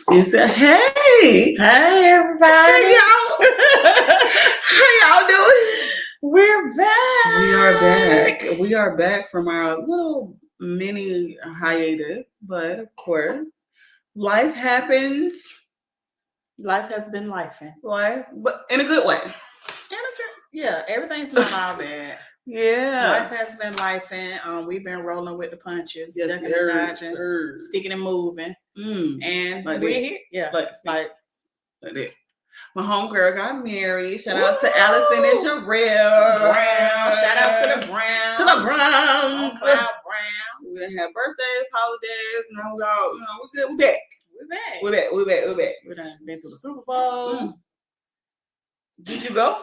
He said, "Hey, Hey, everybody. hey y'all, how y'all doing? We're back. We are back. We are back from our little mini hiatus, but of course, life happens. Life has been lifing. Life, but in a good way. Yeah, everything's not all bad. Yeah. Life has been lifing. We've been rolling with the punches, Yes, ducking and dodging, sticking and moving. And Like we're that. here. Yeah, Like that. My homegirl got married. Shout out Woo! to Allison and Jarrell. Brown. Shout out to the Browns. To the Browns. On Cloud Brown. We done had birthdays, holidays. Now we all, we're good. We're back. We're back. We're back. We done been to the Super Bowl. Did you go?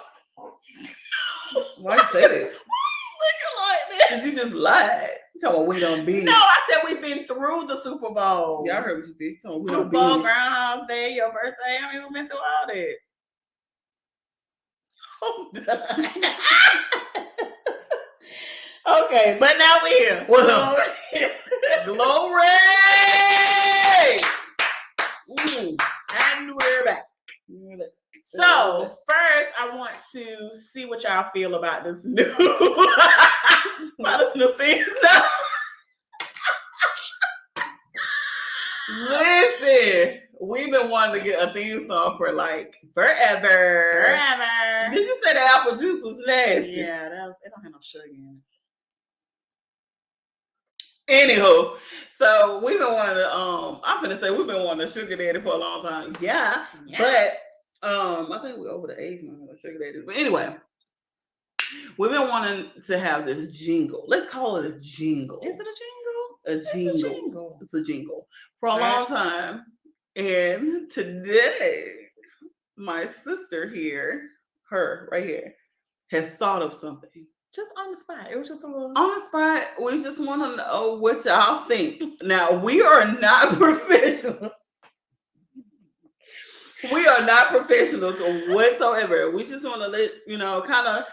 Why you say that? Looking like that. Cause you just lied. You talking about we don't be. No, I said we've been through the Super Bowl. Y'all heard what you said. Super Bowl, Groundhog's Day, your birthday. I mean, we've been through all that. Okay, but now we're here. What's up? Glory! And we're back. So first, I want to see what y'all feel about this new, thing. Listen, we've been wanting to get a theme song for like forever. Did you say the apple juice was nasty? Yeah, it don't have no sugar in it. Anywho, so we've been wanting to I'm gonna say we've been wanting a sugar daddy for a long time. Yeah. But I think we're over the age now of sugar daddies. But anyway, we've been wanting to have this jingle. Let's call it a jingle. Is it a jingle? It's a jingle for a long time. And today, my sister here, her right here, has thought of something. Just on the spot. It was just a little on the spot. We just want to know what y'all think. Now, we are not professionals. We are not professionals whatsoever. We just want to let kind of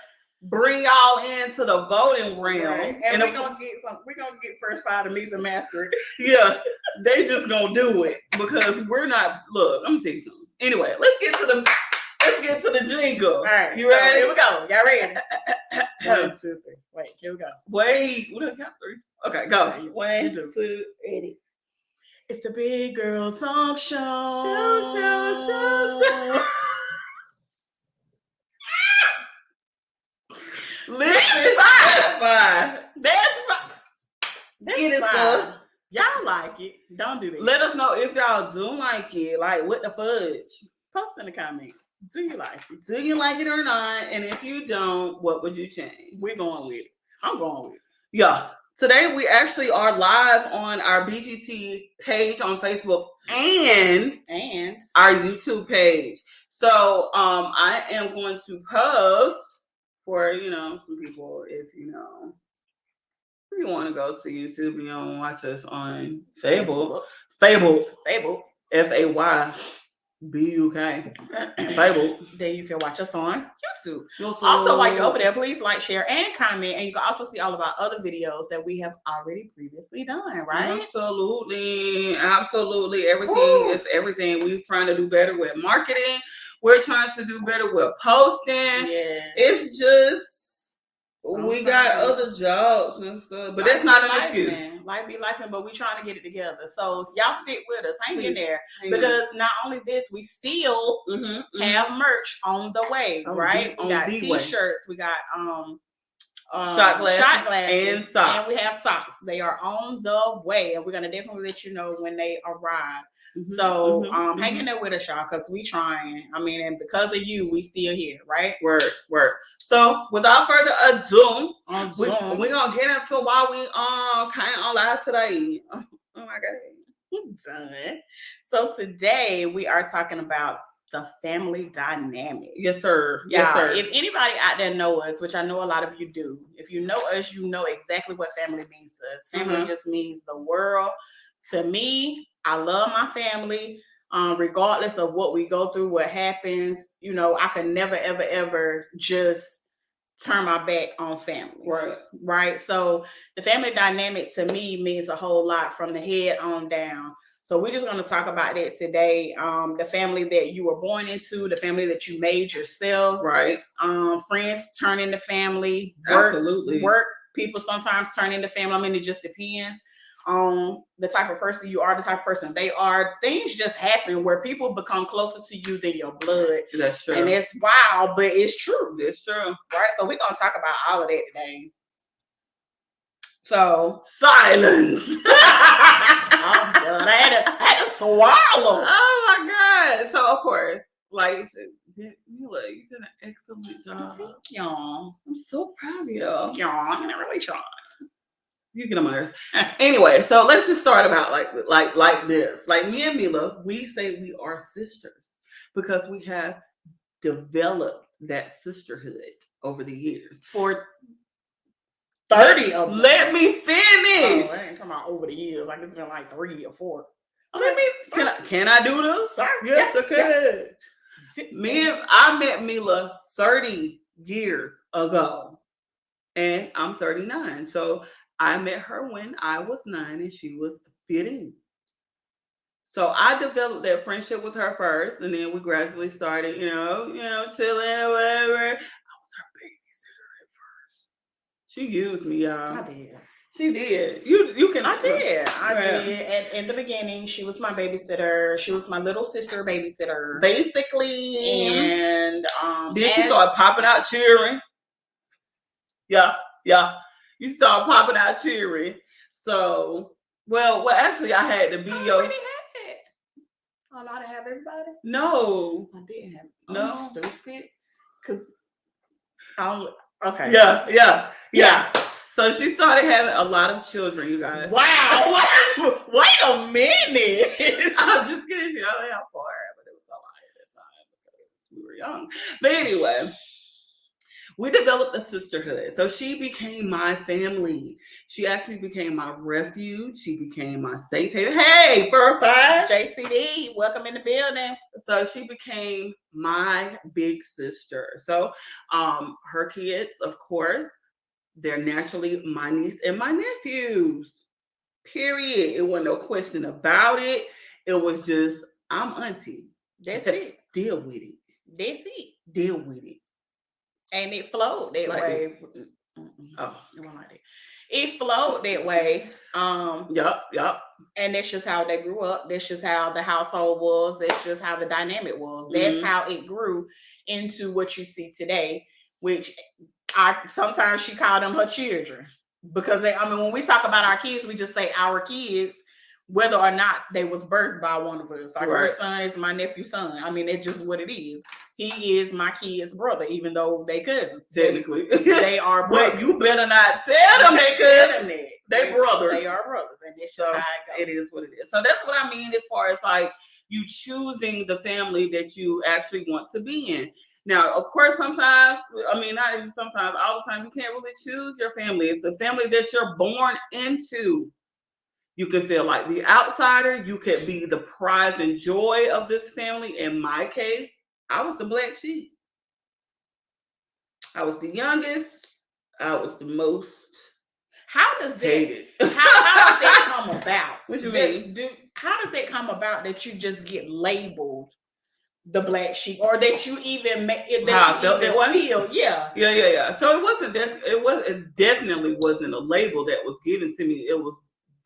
bring y'all into the voting realm. Right. And we're gonna get first five to mix and master it. Yeah, they just gonna do it because we're not. Look, I'm gonna tell you something. Anyway, let's get to the jingle. All right, you ready? Here we go. Y'all ready? 1, 2, 3. Wait, here we go. Wait, we don't count 3. Okay, go. 1, 2, ready. It's the Big Girl Talk Show. Show. Listen, that's fine. It is fine. Y'all like it. Don't do that. Let us know if y'all do like it. Like, what the fudge? Post in the comments. Do you like it? Do you like it or not? And if you don't, what would you change? We're going with it. I'm going with it. Yeah. Today we actually are live on our BGT page on Facebook and our YouTube page. So I am going to post for some people if you want to go to YouTube and you don't watch us on Fable. FayBuk. FayBuk. Then you can watch us on YouTube. Also, while you're over there, please like, share, and comment. And you can also see all of our other videos that we have already previously done, right? Absolutely. Everything is everything. We're trying to do better with marketing. We're trying to do better with posting. Yeah. It's just we got other jobs and stuff, but that's not an excuse. Life be life, but we trying to get it together. So y'all stick with us, hang in there, because not only this, we still have merch on the way, right? We got T-shirts, we got shot glasses and socks, and we have socks. They are on the way, and we're gonna definitely let you know when they arrive. So hang in there with us, y'all, because we trying. I mean, and because of you, we still here, right? Word. So without further ado, we're gonna get into why we came on live today. Oh my god. Done. So today we are talking about the family dynamic. Yes, sir. Yes, sir. If anybody out there know us, which I know a lot of you do, if you know us, you know exactly what family means to us. Family just means the world to me. I love my family. Regardless of what we go through, what happens, I can never, ever, ever just turn my back on family. Right. So the family dynamic to me means a whole lot from the head on down. So we're just going to talk about that today. The family that you were born into, the family that you made yourself. Right. Friends turn into family. Absolutely. Work people sometimes turn into family. I mean, it just depends on the type of person you are, the type of person they are. Things just happen where people become closer to you than your blood. That's true. And it's wild, but it's true. It's true. Right? So we're going to talk about all of that today. So silence. Oh God, I had to swallow. Oh my God. So of course, like you did an excellent job. Thank y'all. I'm so proud of y'all. Y'all, I'm gonna really try. You get on my nerves. Anyway, so let's just start about like this. Like me and Mila, we say we are sisters because we have developed that sisterhood over the years. For 30 of them. Let me finish. Oh, I ain't talking about over the years. Like it's been like 3 or 4. Can I do this? Sorry. Yes, okay. Yeah. I met Mila 30 years ago, and I'm 39. So I met her when I was 9 and she was 15. So I developed that friendship with her first, and then we gradually started, you know, chilling or whatever. She used me, y'all. I did. She did. You can. I did. I did. In the beginning, she was my babysitter. She was my little sister babysitter, basically. And then she started popping out cheering. Yeah. You start popping out cheering. So, well, actually, I had to be your. Already had it. I'm allowed to have everybody. No, I didn't have. No, I'm stupid. Cause I'm. Okay. Yeah. So she started having a lot of children, you guys. Wow. Wait a minute. I'm just kidding. I don't know how far, but it was a lot at that time because we were young. But anyway, we developed a sisterhood. So she became my family. She actually became my refuge. She became my safe haven. Hey, Fur 5. JTD, welcome in the building. So she became my big sister. So her kids, of course, they're naturally my niece and my nephews. Period. It wasn't no question about it. It was just, I'm auntie. That's it. Deal with it. That's it. Deal with it. And it flowed that way. Oh, it wasn't like that. It flowed that way. Yup. And that's just how they grew up. That's just how the household was. That's just how the dynamic was. That's how it grew into what you see today, which sometimes she called them her children. Because when we talk about our kids, we just say our kids, whether or not they was birthed by one of us. Like her son is my nephew's son. I mean, it's just what it is. He is my kid's brother, even though they cousins. Technically. They are brothers. But you better not tell them they cousins. They brothers. They are brothers. And it's just how it is what it is. So that's what I mean as far as like you choosing the family that you actually want to be in. Now, of course, sometimes, not even sometimes, all the time, you can't really choose your family. It's the family that you're born into. You can feel like the outsider. You could be the pride and joy of this family. In my case, I was the black sheep. I was the youngest. I was the most How does that hated. How does that come about? What you mean? How does that come about that you just get labeled the black sheep, or that you even how I felt that way? Yeah. So it definitely wasn't a label that was given to me. It was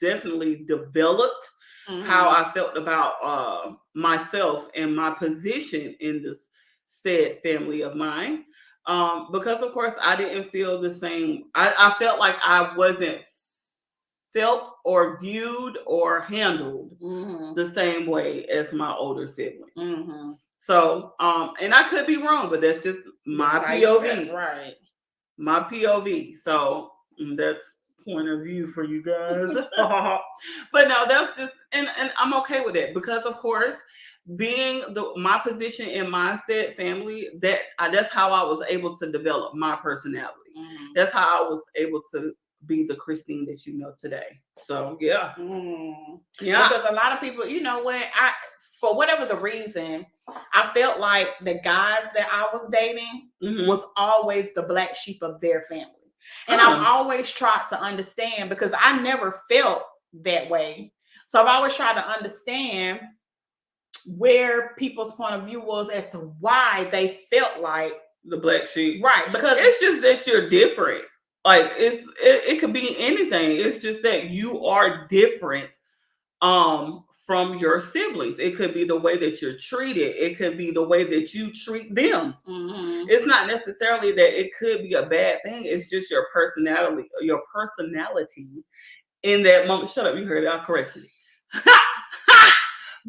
definitely developed how I felt about myself and my position in this said family of mine. Because of course I didn't feel the same. I felt like I wasn't felt or viewed or handled the same way as my older siblings. So, and I could be wrong, but that's just my POV. Right. My POV. So that's point of view for you guys. But no, that's just, and I'm okay with it because of course, being my position in my said family, that's how I was able to develop my personality. That's how I was able to be the Christine that you know today. So yeah. Yeah. Because a lot of people, you know what, for whatever the reason, I felt like the guys that I was dating was always the black sheep of their family. And I've always tried to understand, because I never felt that way. So I've always tried to understand where people's point of view was as to why they felt like the black sheep. Right, because it's just that you're different. Like it could be anything. It's just that you are different from your siblings. It could be the way that you're treated. It could be the way that you treat them. Mm-hmm. It's not necessarily that it could be a bad thing. It's just your personality in that moment. Shut up, you heard it. I'll correct you.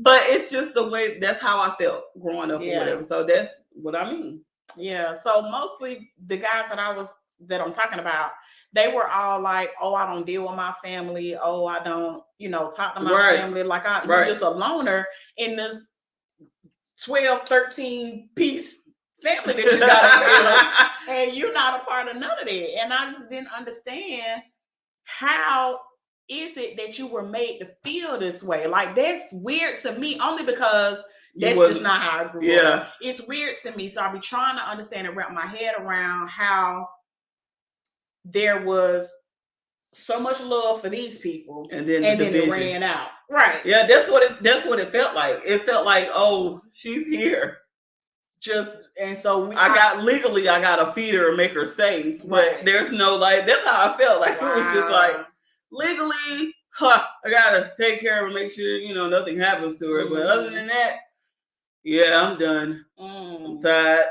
But it's just the way, that's how I felt growing up or whatever. So that's what I mean. Yeah. So mostly the guys that I'm talking about, they were all like, oh, I don't deal with my family. Oh, I don't, talk to my family. Like you're just a loner in this 12, 13 piece family that you got and you're not a part of none of that. And I just didn't understand how is it that you were made to feel this way? Like, that's weird to me, only because that's just not how I grew up. It's weird to me. So I'll be trying to understand and wrap my head around how there was so much love for these people, and then it ran out. Right. Yeah, that's what it felt like. It felt like, oh, she's here. And so I gotta feed her and make her safe. But there's no, that's how I felt. Like, it was just like, legally, I gotta take care of her and make sure, nothing happens to her. Mm. But other than that, yeah, I'm done. I'm tired.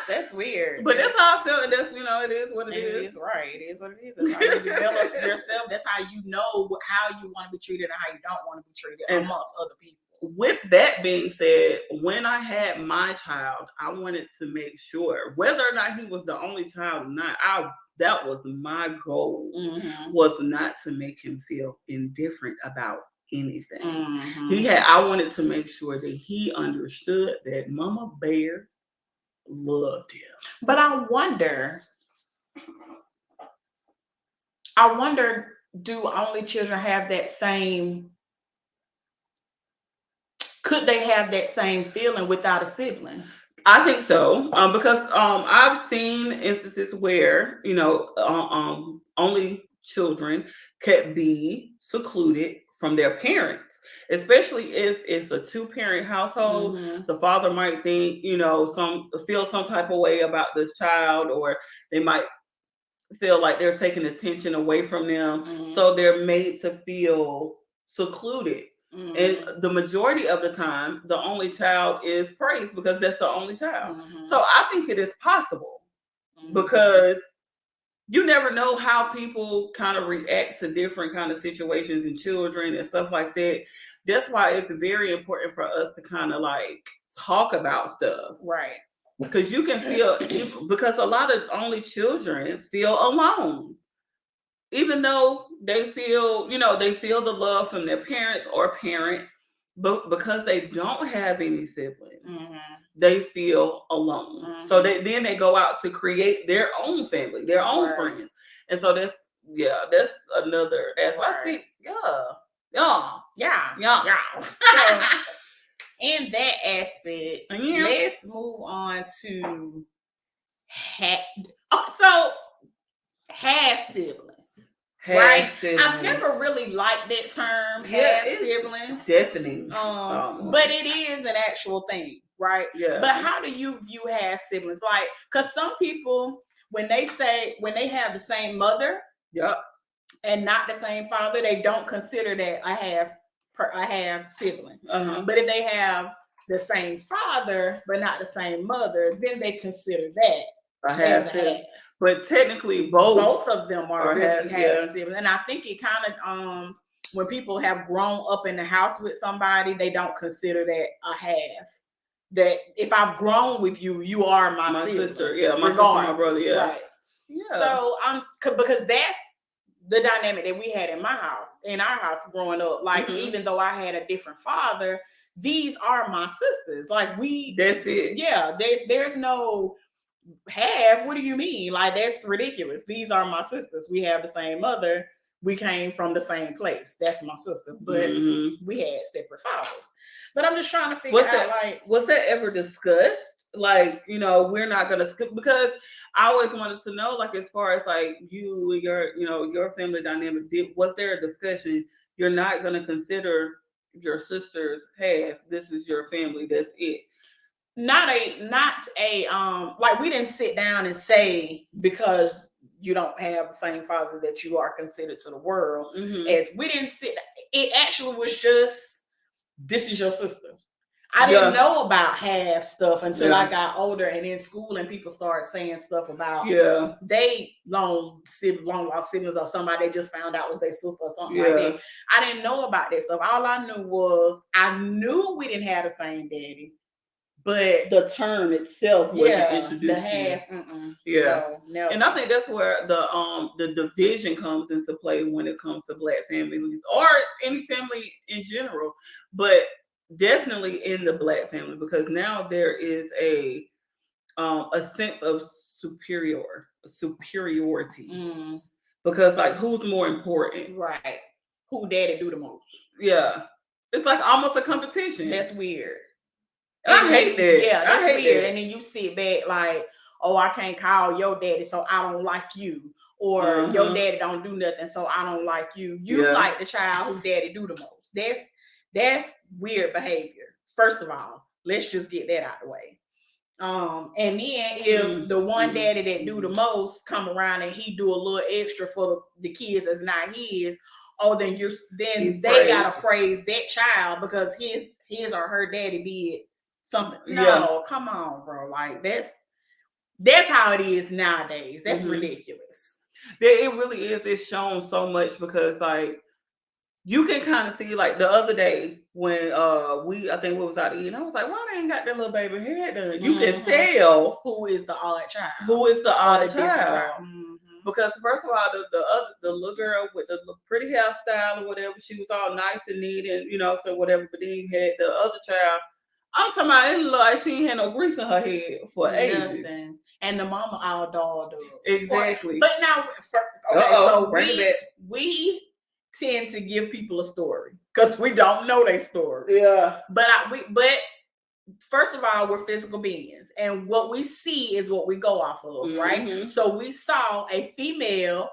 That's weird. But that's how I felt. And that's, it is what it is. It is right. It is what it is. That's how you develop yourself. That's how you know how you want to be treated and how you don't want to be treated amongst other people. With that being said, when I had my child, I wanted to make sure, whether or not he was the only child or not, that was my goal, was not to make him feel indifferent about anything. I wanted to make sure that he understood that Mama Bear loved him. But I wonder, do only children have that same, could they have that same feeling without a sibling? I think so, because I've seen instances where only children could be secluded from their parents, especially if it's a 2-parent household. The father might think, feel some type of way about this child, or they might feel like they're taking attention away from them, so they're made to feel secluded. And the majority of the time, the only child is praised because that's the only child. So I think it is possible, because you never know how people kind of react to different kind of situations and children and stuff like that. That's why it's very important for us to kind of talk about stuff. Right. Because you can feel, because a lot of only children feel alone. Even though they feel, they feel the love from their parents or parent, but because they don't have any siblings, they feel alone. So then they go out to create their own family, their own friends. And so that's another. That's why I think, So, in that aspect, let's move on to half siblings. Siblings. I've never really liked that term, half siblings. Definitely. But it is an actual thing, right? Yeah. But how do you view half siblings? Because some people, when they have the same mother, and not the same father, they don't consider that a half sibling. But if they have the same father but not the same mother, then they consider that a half sibling. But technically, both of them are really half siblings. And I think it kind of when people have grown up in the house with somebody, they don't consider that a half. That if I've grown with you, you are my sister. Yeah, my sister, my brother. Yeah. Right. Yeah. So because that's the dynamic that we had in our house growing up. Even though I had a different father, these are my sisters. That's it. Yeah. There's no half. What do you mean? That's ridiculous. These are my sisters. We have the same mother. We came from the same place. That's my sister. But we had separate fathers. But I'm just trying to figure out, was that ever discussed? We're not gonna, because I always wanted to know, as far as you and your family dynamic, was there a discussion you're not going to consider your sister's half. This is your family. That's it. Not a like we didn't sit down and say because you don't have the same father that you are considered to the world. As we didn't sit. It actually was just, this is your sister. I didn't know about half stuff until I got older and in school, and people started saying stuff about they long lost siblings or somebody they just found out was their sister or something like that. I didn't know about that stuff. All I knew was I knew we didn't have the same daddy, but the term itself wasn't introduced. The half, no. And I think that's where the division comes into play when it comes to Black families or any family in general, but definitely in the Black family, because now there is a sense of superiority. Because like, who's more important? Right. Who daddy do the most? Yeah. It's like almost a competition. That's weird. I hate that. Yeah, that's weird. That. And then you sit back like, oh, I can't call your daddy, so I don't like you. Or your daddy don't do nothing, so I don't like you. You like the child who daddy do the most. That's weird behavior. First of all, let's just get that out of the way. And then if the one daddy that do the most come around and he do a little extra for the kids that's not his, then they gotta praise that child because his or her daddy did something. No, come on, bro. Like that's how it is nowadays. That's ridiculous. It really is. It's shown so much because like you can kind of see, like the other day when I think we was out eating, I was like, why they ain't got that little baby head done? You can tell who is the odd child. Because first of all, the little girl with the pretty hairstyle or whatever, she was all nice and neat and so whatever. But then you had the other child. I'm talking about, it looked like she ain't had no grease in her head for ages. And the mama all dolled up. Exactly. But now, we tend to give people a story because we don't know their story. Yeah. But first of all, we're physical beings, and what we see is what we go off of, right? So we saw a female,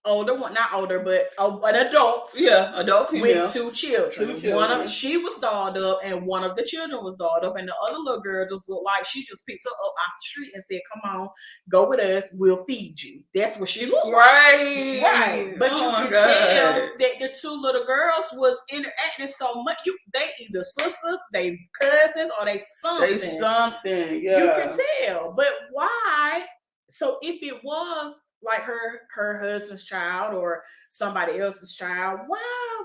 not older, but an adult. Yeah, adult female with two children. She was dolled up, and one of the children was dolled up, and the other little girl just looked like she just picked her up off the street and said, "Come on, go with us. We'll feed you." That's what she looked like. Right. But you can tell that the two little girls was interacting so much. They either sisters, they cousins, or they something. Yeah. You can tell, but why? So if it was like her husband's child or somebody else's child, why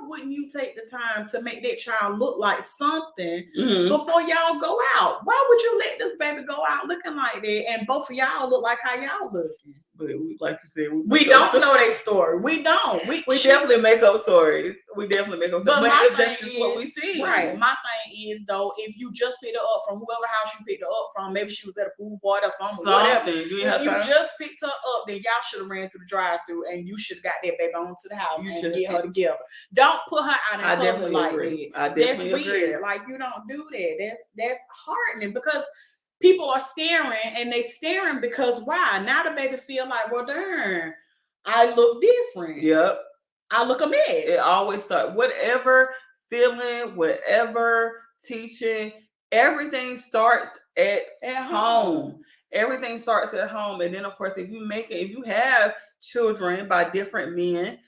wouldn't you take the time to make that child look like something before y'all go out? Why would you let this baby go out looking like that and both of y'all look like how y'all looking? But like you said, we don't know their story. We don't. We definitely make up stories. We definitely make up stories. But that's just what we see. Right. My thing is though, if you just picked her up from whoever house you picked her up from, maybe she was at a pool party or something. Whatever. If you just picked her up, then y'all should have ran through the drive-through and you should have got that baby onto the house and get her together. Don't put her out in public like that. That's weird. Like you don't do that. That's heartening because people are staring, and they staring because why? Now the baby feel like, well, darn, I look different. Yep. I look a mess. It always starts, whatever feeling, whatever teaching, everything starts at home. Everything starts at home. And then of course, if you have children by different men,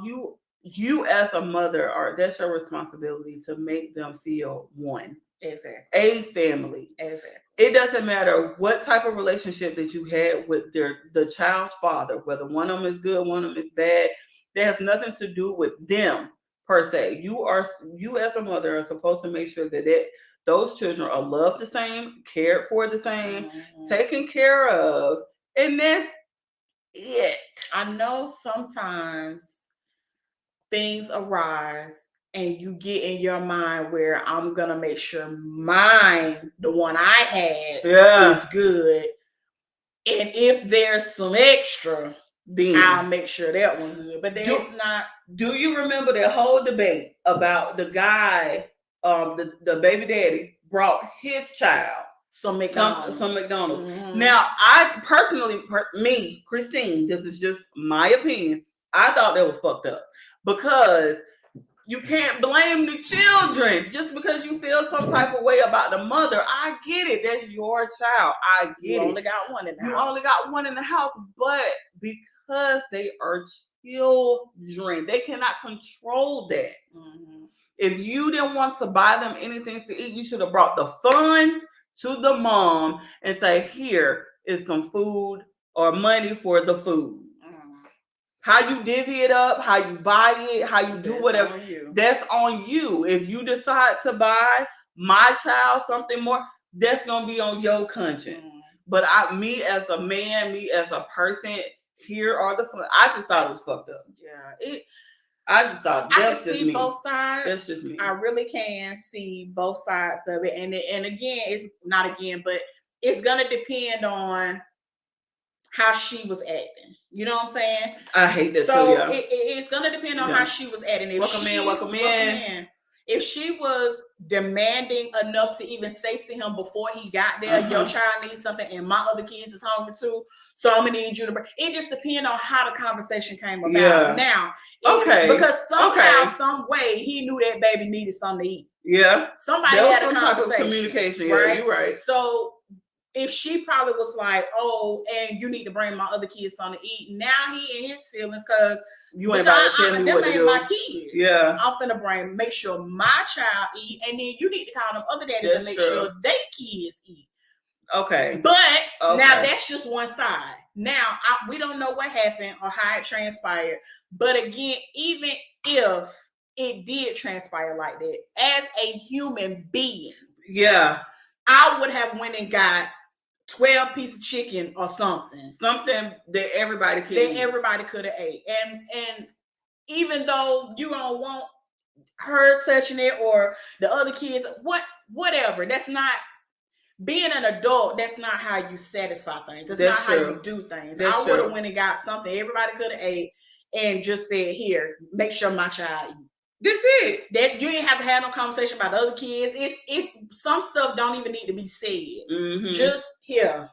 you as a mother that's your responsibility to make them feel one. Exactly. A family. Exactly. It doesn't matter what type of relationship that you had with the child's father, whether one of them is good, one of them is bad. That has nothing to do with them per se. You as a mother are supposed to make sure that those children are loved the same, cared for the same, taken care of, and that's it. I know sometimes things arise and you get in your mind where I'm gonna make sure mine, the one I had, is good. And if there's some extra, then I'll make sure that one's good. But that's not. Do you remember that whole debate about the guy, the baby daddy brought his child some McDonald's? Now, I personally, me, Christine, this is just my opinion. I thought that was fucked up because You can't blame the children just because you feel some type of way about the mother. I get it. That's your child. I get it. You only got one in the house. You only got one in the house, but because they are children, they cannot control that. Mm-hmm. If you didn't want to buy them anything to eat, you should have brought the funds to the mom and say, here is some food or money for the food. How you divvy it up, how you buy it, how you do whatever, that's on you. If you decide to buy my child something more, that's going to be on your conscience. But me as a man, me as a person, here are the fun. I just thought it was fucked up. Yeah. I just thought I can see both sides. That's just me. I really can see both sides of it. And again, it's not again, but it's going to depend on how she was acting. You know what I'm saying? I hate that so too, yeah. It's going to depend on how she was acting. Welcome in. If she was demanding enough to even say to him before he got there, your child needs something and my other kids is hungry too, so I'm going to need you to bring. It just depends on how the conversation came about. Yeah. Now, because somehow, some way, he knew that baby needed something to eat. Yeah. Somebody had a conversation. Type of communication. Yeah, right? You're right. So if she probably was like, oh, and you need to bring my other kids something to eat. Now he in his feelings because you ain't about to tell me what to do. My kids. Yeah. I'm finna make sure my child eat, and then you need to call them other daddies to make sure they kids eat. Okay. But now that's just one side. Now we don't know what happened or how it transpired. But again, even if it did transpire like that, as a human being, I would have went and got 12 pieces of chicken or something that everybody could have ate. And even though you don't want her touching it or the other kids, whatever, that's not being an adult. That's not how you satisfy things. That's not how you do things. I would have went and got something everybody could have ate and just said, here, make sure my child eat. That's it. That you ain't have to have no conversation about the other kids. It's some stuff don't even need to be said. Mm-hmm. Just here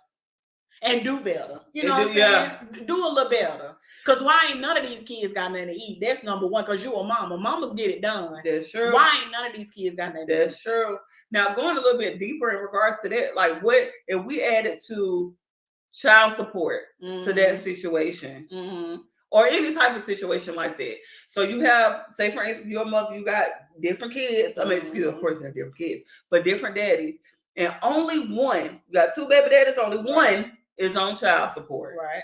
and do better. You know what I'm saying? Yeah. Do a little better. Because why ain't none of these kids got nothing to eat? That's number one. Because you a mama. Mamas get it done. That's true. Why ain't none of these kids got nothing to eat? That's true. Now going a little bit deeper in regards to that, like what if we added to child support to that situation? Mm-hmm. Or any type of situation like that. So you have, say for instance, your mother, you got different kids. I mean, of course, you have different kids, but different daddies. And only one, you got two baby daddies, only one is on child support. Right.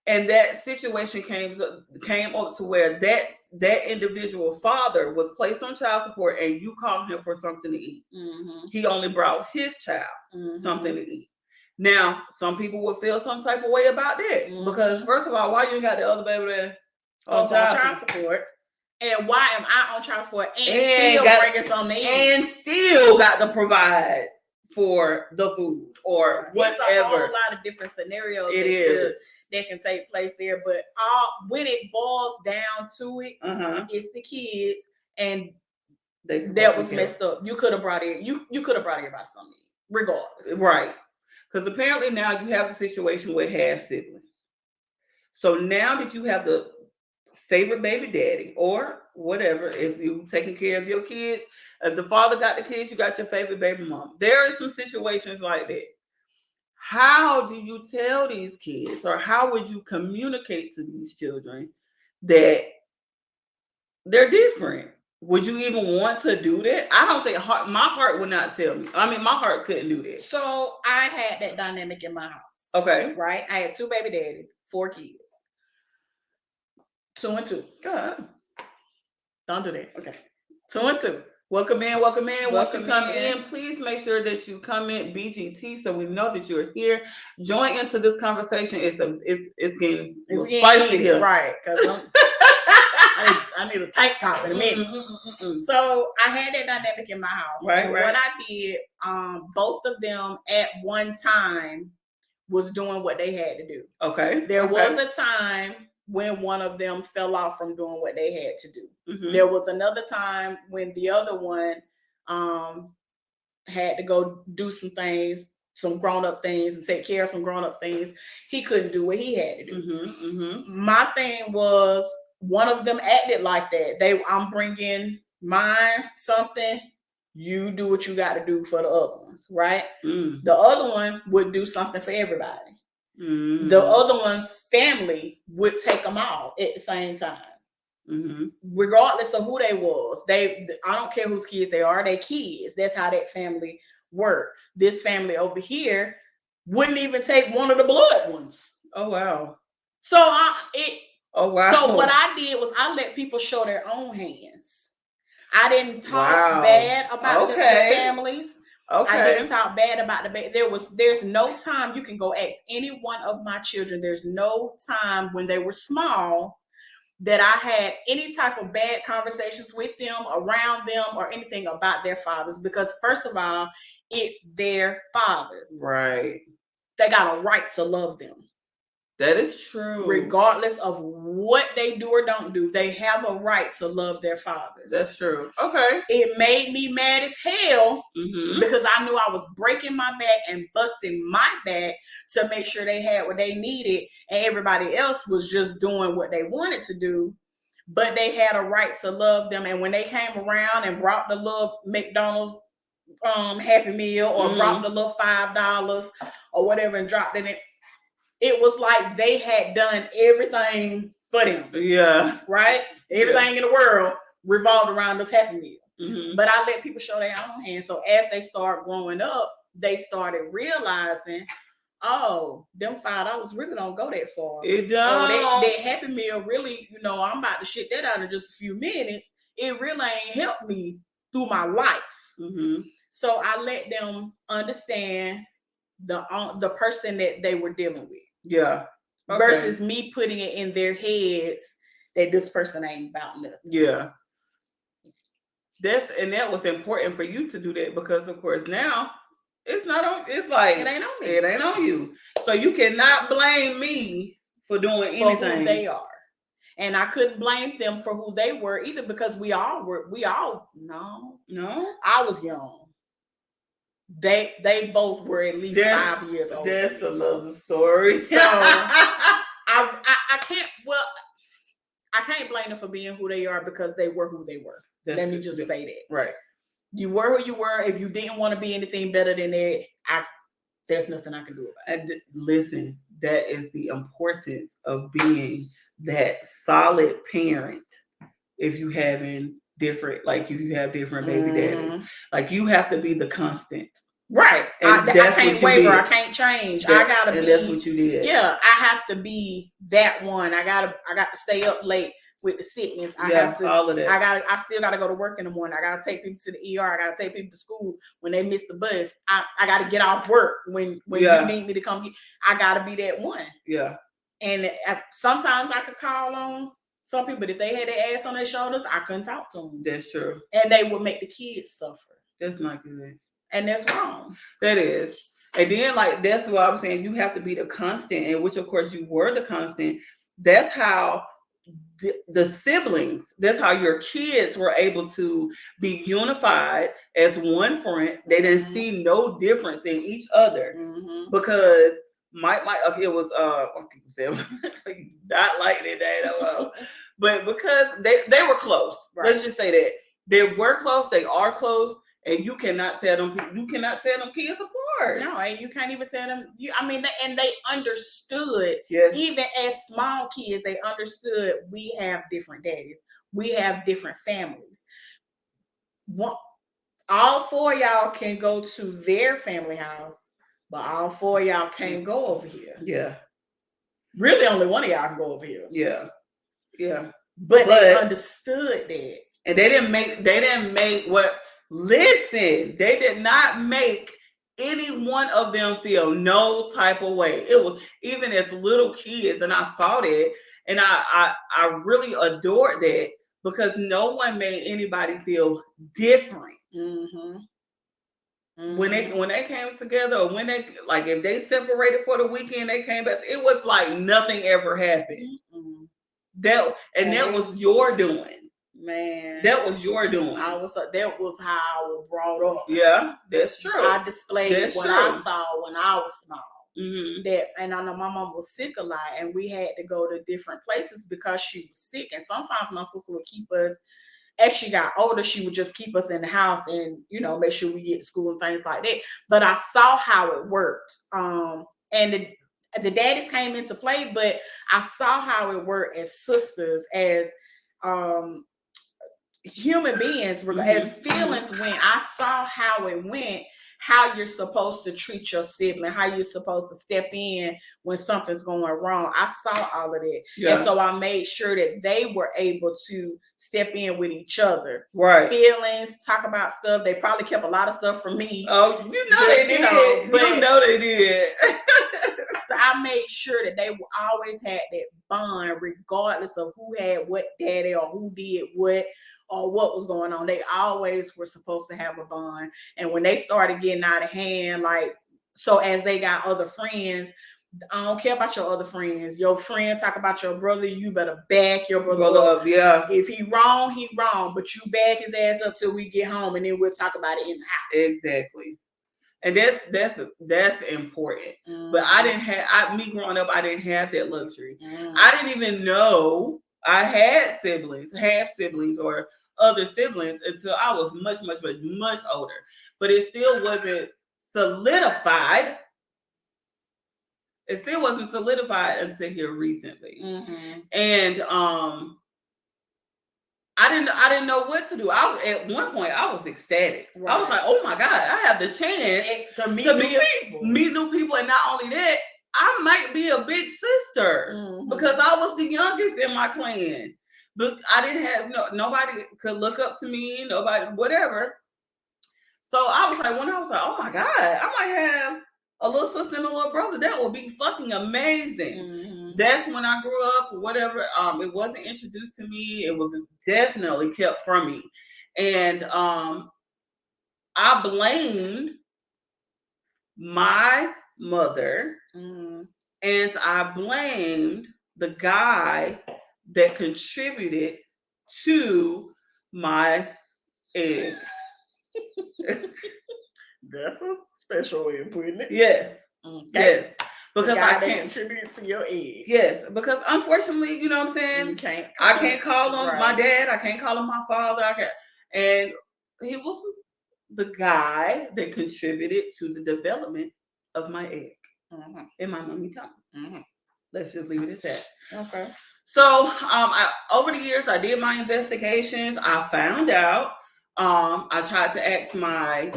And that situation came up to where that individual father was placed on child support and you called him for something to eat. Mm-hmm. He only brought his child something to eat. Now, some people would feel some type of way about that because, first of all, why you ain't got the other baby there on child support? And why am I on child support and still bringing something to eat? And still got to provide for the food or whatever. It's a whole lot of different scenarios that can take place there. But when it boils down to it, it's the kids, and that was messed up. You could have brought it. You could have brought everybody something to eat, regardless. Right. Because apparently now you have the situation with half siblings. So now that you have the favorite baby daddy or whatever, if you're taking care of your kids, if the father got the kids, you got your favorite baby mom. There are some situations like that. How do you tell these kids or how would you communicate to these children that they're different? Would you even want to do that? I don't think my heart would not tell me. I mean, my heart couldn't do that. So I had that dynamic in my house. Okay. Right? I had two baby daddies, 4 kids. 2 and 2. God. Don't do that. Okay. 2 and 2. Welcome in. Once you come in, please make sure that you comment BGT so we know that you're here. Join into this conversation. It's getting spicy here. Right. Because I need a tank top in a minute. So I had that dynamic in my house. Right, and what I did, both of them at one time was doing what they had to do. Okay. There was a time when one of them fell off from doing what they had to do. Mm-hmm. There was another time when the other one had to go do some things, some grown-up things, and take care of some grown-up things. He couldn't do what he had to do. Mm-hmm. My thing was, one of them acted like that. I'm bringing mine something. You do what you got to do for the other ones, right? The other one would do something for everybody. The other one's family would take them out at the same time, regardless of who they was. I don't care whose kids they are. They kids. That's how that family worked. This family over here wouldn't even take one of the blood ones. Oh wow. So Oh wow. So what I did was I let people show their own hands. I didn't talk bad about the families. Okay. I didn't talk bad about there's no time you can go ask any one of my children. There's no time when they were small that I had any type of bad conversations with them, around them, or anything about their fathers, because first of all, it's their fathers. Right. They got a right to love them. That is true. Regardless of what they do or don't do, they have a right to love their fathers. That's true. Okay. It made me mad as hell because I knew I was breaking my back and busting my back to make sure they had what they needed, and everybody else was just doing what they wanted to do. But they had a right to love them. And when they came around and brought the little McDonald's Happy Meal or brought the little $5 or whatever and dropped it in, it was like they had done everything for them. Yeah. Right? Everything in the world revolved around this Happy Meal. But I let people show their own hands. So as they start growing up, they started realizing, oh, them $5 really don't go that far. It don't. That Happy Meal really, I'm about to shit that out in just a few minutes. It really ain't helped me through my life. So I let them understand the person that they were dealing with. Yeah. Okay. Versus me putting it in their heads that this person ain't about nothing. Yeah. That was important for you to do that, because of course now it ain't on me. It ain't on you. So you cannot blame me for doing anything. For who they are. And I couldn't blame them for who they were either, because I was young. They both were at least 5 years old. That's another story. So I can't blame them for being who they are, because they were who they were. Let me just say that. Right. You were who you were. If you didn't want to be anything better than that, there's nothing I can do about it. And listen, that is the importance of being that solid parent. If you have different baby daddies, like you have to be the constant. Right. I can't waver. I can't change. I gotta be. And that's what you did. Yeah. I have to be that one. I got to stay up late with the sickness. I have to. All of that. I still gotta go to work in the morning. I gotta take people to the ER. I gotta take people to school when they miss the bus. I gotta get off work when you need me to come get. I gotta be that one. Yeah. And sometimes I could call on some people, but if they had their ass on their shoulders, I couldn't talk to them. That's true. And they would make the kids suffer. That's not good. And that's wrong. That is. And then, that's what I'm saying. You have to be the constant, and which, of course, you were the constant. That's how the siblings, that's how your kids were able to be unified as one front. They didn't see no difference in each other because it was people say not like that, but because they were close. Right. Let's just say that they were close. They are close, and you cannot tell them kids apart. No, and you can't even tell them. And they understood. Yes. Even as small kids, they understood we have different daddies. We have different families. All four of y'all can go to their family house, but all four of y'all can't go over here. Yeah. Really, only one of y'all can go over here. Yeah. Yeah. But they understood that. And they didn't make what, listen, they did not make any one of them feel no type of way. It was, even as little kids, and I saw that, and I really adored that, because no one made anybody feel different. Mm-hmm. Mm-hmm. When they came together, or when they, if they separated for the weekend, they came back, it was like nothing ever happened. Mm-hmm. That was your doing. Man, that was your doing. That was how I was brought up. Yeah, that's true. I displayed what I saw when I was small. That, and I know my mom was sick a lot, and we had to go to different places because she was sick. And sometimes my sister would keep us. As she got older, she would just keep us in the house and, make sure we get to school and things like that. But I saw how it worked. And the daddies came into play, but I saw how it worked as sisters, as human beings, as feelings went. I saw how it went, how you're supposed to treat your sibling, how you're supposed to step in when something's going wrong. I saw all of that. Yeah. And so I made sure that they were able to step in with each other. Right. Feelings, talk about stuff. They probably kept a lot of stuff from me. Oh, they did. But they did. So I made sure that they always had that bond, regardless of who had what daddy or who did what, or what was going on. They always were supposed to have a bond. And when they started getting out of hand, so as they got other friends, I don't care about your other friends. Your friend talk about your brother, you better back your brother up. Yeah. If he wrong, he wrong. But you back his ass up till we get home, and then we'll talk about it in the house. Exactly. And that's important. But I didn't have, me growing up, I didn't have that luxury. I didn't even know I had siblings, half siblings, or other siblings until I was much older. But it still wasn't solidified. It still wasn't solidified until here recently. And I didn't know what to do. At one point I was ecstatic. Right. I was like, oh my God, I have the chance to meet new people. And not only that, I might be a big sister because I was the youngest in my clan. But I didn't have nobody could look up to me, nobody, whatever. So I was like, oh my God, I might have a little sister and a little brother. That would be fucking amazing. That's when I grew up, whatever. It wasn't introduced to me. It was definitely kept from me. And I blamed my mother and I blamed the guy that contributed to my egg. That's a special way of putting it. Yes. Yes. Because I can't contribute to your egg. Yes. Because unfortunately, you know what I'm saying? I can't call him my dad. I can't call him my father. And he was the guy that contributed to the development of my egg in my mommy tummy. Let's just leave it at that. Okay. So over the years, I did my investigations. I found out. I tried to ask my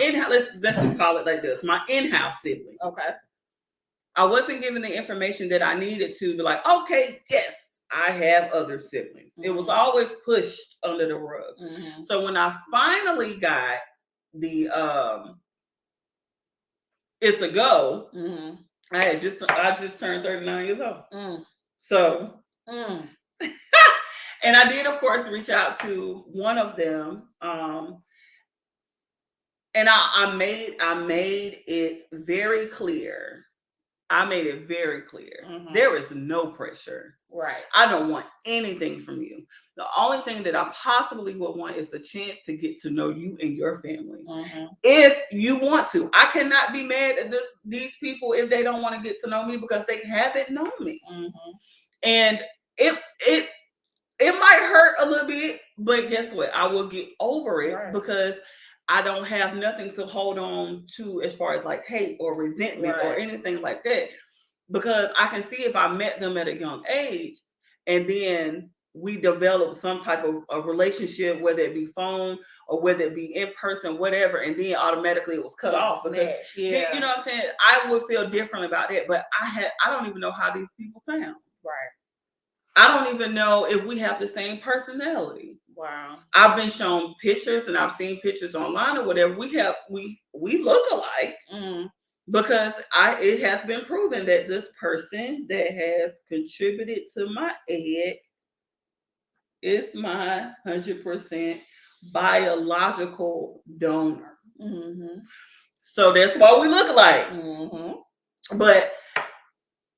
in-house, let's just call it like this, my in-house siblings. Okay. I wasn't given the information that I needed to be like, okay, yes, I have other siblings. It was always pushed under the rug. So when I finally got the it's a go, I just turned 39 years old. So and I did, of course, reach out to one of them. And I made it very clear. There is no pressure. Right. I don't want anything from you. The only thing that I possibly would want is the chance to get to know you and your family. If you want to. I cannot be mad at these people if they don't want to get to know me because they haven't known me. And it might hurt a little bit, but guess what? I will get over it because I don't have nothing to hold on to as far as like hate or resentment or anything like that. Because I can see if I met them at a young age and then we developed some type of a relationship, whether it be phone or whether it be in person, whatever, and then automatically it was cut off. Because you know what I'm saying? I would feel different about that. But I don't even know how these people sound. Right. I don't even know if we have the same personality. Wow. I've been shown pictures and I've seen pictures online or whatever. We look alike because it has been proven that this person that has contributed to my egg is my 100% biological donor. So that's why we look alike. But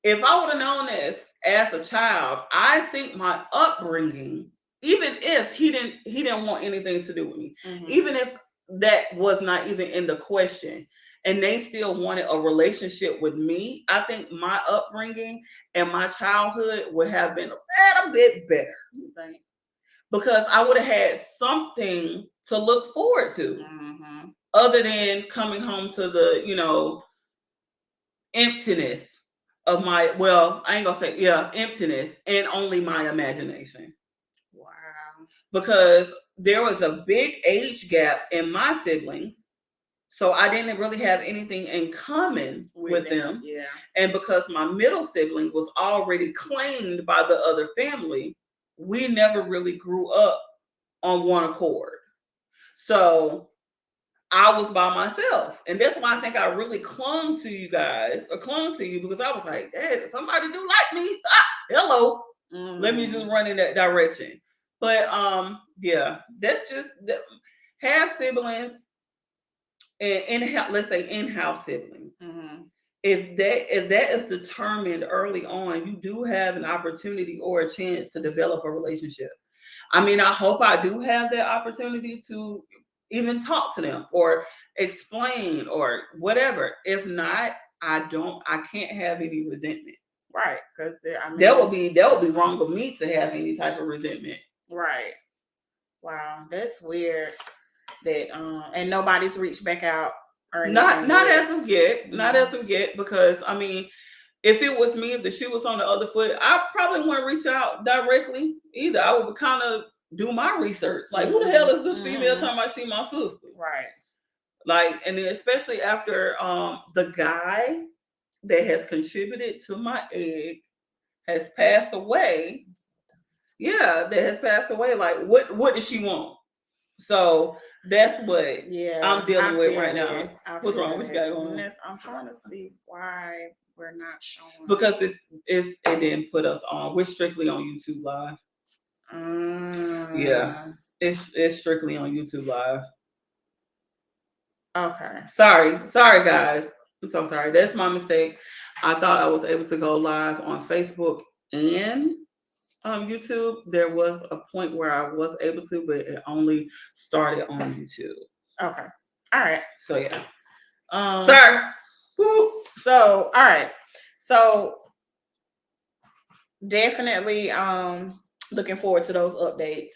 if I would have known this as a child, I think my upbringing, even if he didn't want anything to do with me, even if that was not even in the question, and they still wanted a relationship with me, I think my upbringing and my childhood would have been a bit better. Because I would have had something to look forward to, other than coming home to the, emptiness of my, I ain't gonna say, emptiness and only my imagination. Wow. Because there was a big age gap in my siblings. So I didn't really have anything in common with them. Yeah. And because my middle sibling was already claimed by the other family, we never really grew up on one accord. So I was by myself. And that's why I think I really clung to you guys, or clung to you, because I was like, hey, somebody do like me. Hello. Let me just run in that direction. But that's just have siblings. And let's say in-house siblings. If that is determined early on, you do have an opportunity or a chance to develop a relationship. I mean, I hope I do have that opportunity to even talk to them or explain or whatever. If not, I can't have any resentment. Right, because that would be wrong of me to have any type of resentment. Right. Wow, that's weird. That and nobody's reached back out or anything. Not as of yet. Not as of yet, because I mean, if it was me, if the shoe was on the other foot, I probably wouldn't reach out directly either. I would kind of do my research. Like, who the hell is this female talking about she my sister? Right. Like, and then especially after the guy that has contributed to my egg has passed away. Yeah, that has passed away. Like, what does she want? So that's what I'm dealing with right now. What's wrong? What you got going on? I'm trying to see why we're not showing. Because it didn't put us on. We're strictly on YouTube Live. Yeah, it's strictly on YouTube Live. Okay. Sorry guys. I'm so sorry. That's my mistake. I thought I was able to go live on Facebook and YouTube. There was a point where I was able to, but it only started on YouTube. Okay. All right. So yeah. Sorry. So all right. So definitely looking forward to those updates.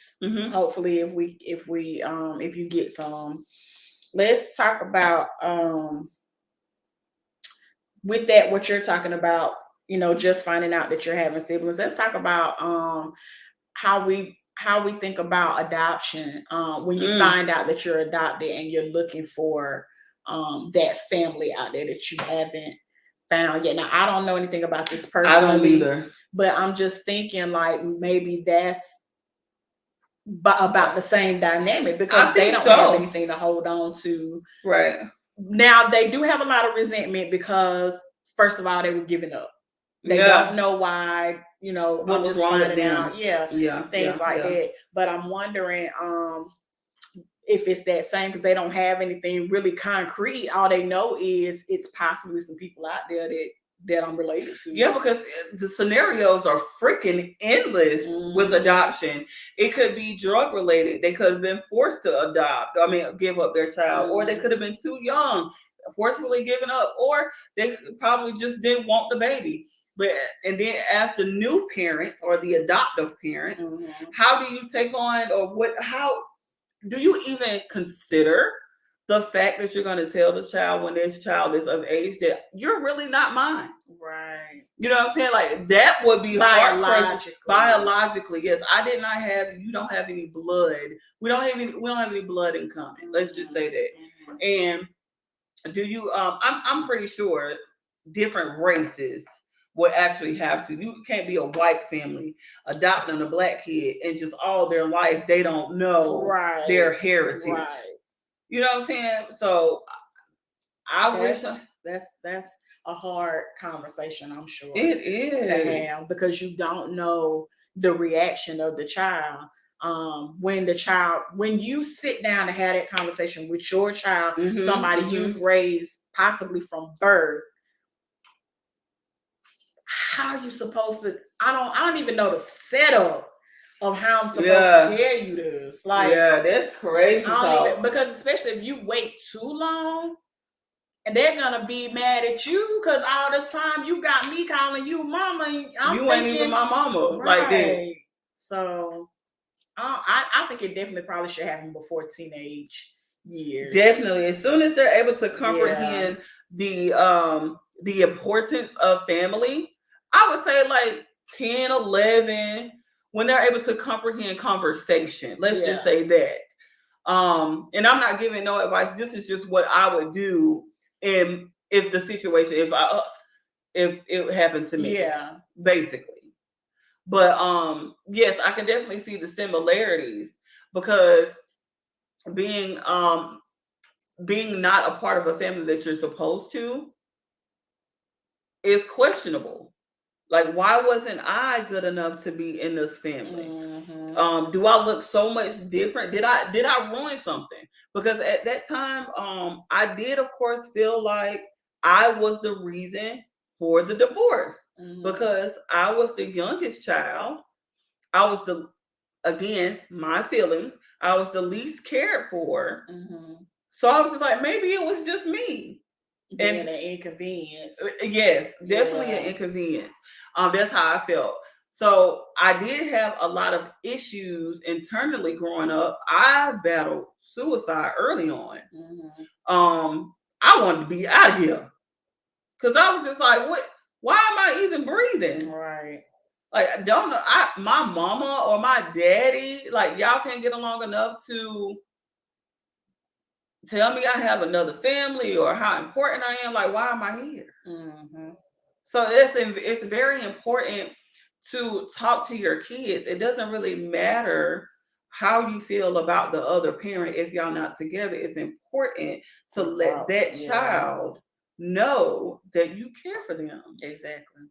Hopefully if you get some. Let's talk about with that, what you're talking about, just finding out that you're having siblings. Let's talk about how we think about adoption when you find out that you're adopted and you're looking for that family out there that you haven't found yet. Now, I don't know anything about this person. I don't either. But I'm just thinking like maybe that's about the same dynamic, because they don't have anything to hold on to. Right. Now, they do have a lot of resentment because, first of all, they were giving up. They don't know why, what was wrong with them. Things like that. But I'm wondering if it's that same, because they don't have anything really concrete. All they know is it's possibly some people out there that I'm related to. Yeah, because the scenarios are freaking endless with adoption. It could be drug related. They could have been forced to give up their child, or they could have been too young, forcefully given up, or they probably just didn't want the baby. And then as the new parents or the adoptive parents, how do you take on, or how do you even consider the fact that you're going to tell this child when this child is of age that you're really not mine? Right. You know what I'm saying? Like, that would be biologically. Yes. You don't have any blood. We don't have any blood in common. Let's just say that. And do you, I'm pretty sure different races would actually have to. You can't be a white family adopting a black kid and just all their life they don't know their heritage. Right. You know what I'm saying? So wish that's a hard conversation, I'm sure. It is to have, because you don't know the reaction of the child. When you sit down to have that conversation with your child, somebody you've raised possibly from birth, how are you supposed to? I don't even know the setup of how I'm supposed to tell you this. Like, that's crazy. Because especially if you wait too long And they're gonna be mad at you because all this time you got me calling you mama. And you ain't even my mama like that. So I think it definitely probably should happen before teenage years. Definitely. As soon as they're able to comprehend the importance of family, I would say like 10, 11, when they're able to comprehend conversation. Let's just say that. And I'm not giving no advice. This is just what I would do if the situation, if it happened to me. Yeah. Basically. But yes, I can definitely see the similarities because being not a part of a family that you're supposed to is questionable. Like, why wasn't I good enough to be in this family? Mm-hmm. Do I look so much different? Did I ruin something? Because at that time, I did, of course, feel like I was the reason for the divorce. Mm-hmm. Because I was the youngest child. I was again, my feelings, I was the least cared for. Mm-hmm. So I was just like, maybe it was just me. And an inconvenience. Yes, definitely an inconvenience. That's how I felt. So I did have a lot of issues internally growing up. I battled suicide early on. Mm-hmm. I wanted to be out of here. Because I was just like, what? Why am I even breathing? Right. Like, I don't know. My mama or my daddy, like, y'all can't get along enough to tell me I have another family or how important I am. Like, why am I here? Mm-hmm. So it's very important to talk to your kids. It doesn't really matter how you feel about the other parent if y'all not together. It's important to let that child know that you care for them. Exactly.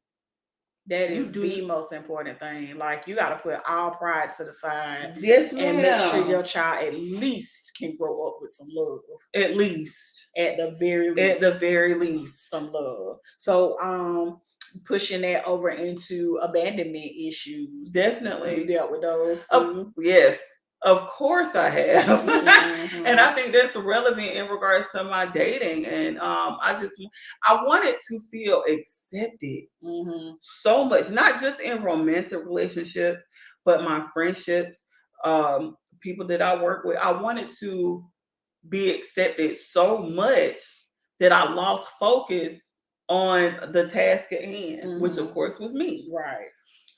That is the most important thing. Like, you got to put all pride to the side. Yes, ma'am. And make sure your child at least can grow up with some love. At least. At the very least. At the very least. Some love. So, pushing that over into abandonment issues. Definitely. You dealt with those too? Yes. Of course I have. Mm-hmm. And I think that's relevant in regards to my dating. And I wanted to feel accepted so much, not just in romantic relationships, but my friendships, people that I work with. I wanted to be accepted so much that I lost focus on the task at hand, which of course was me. Right.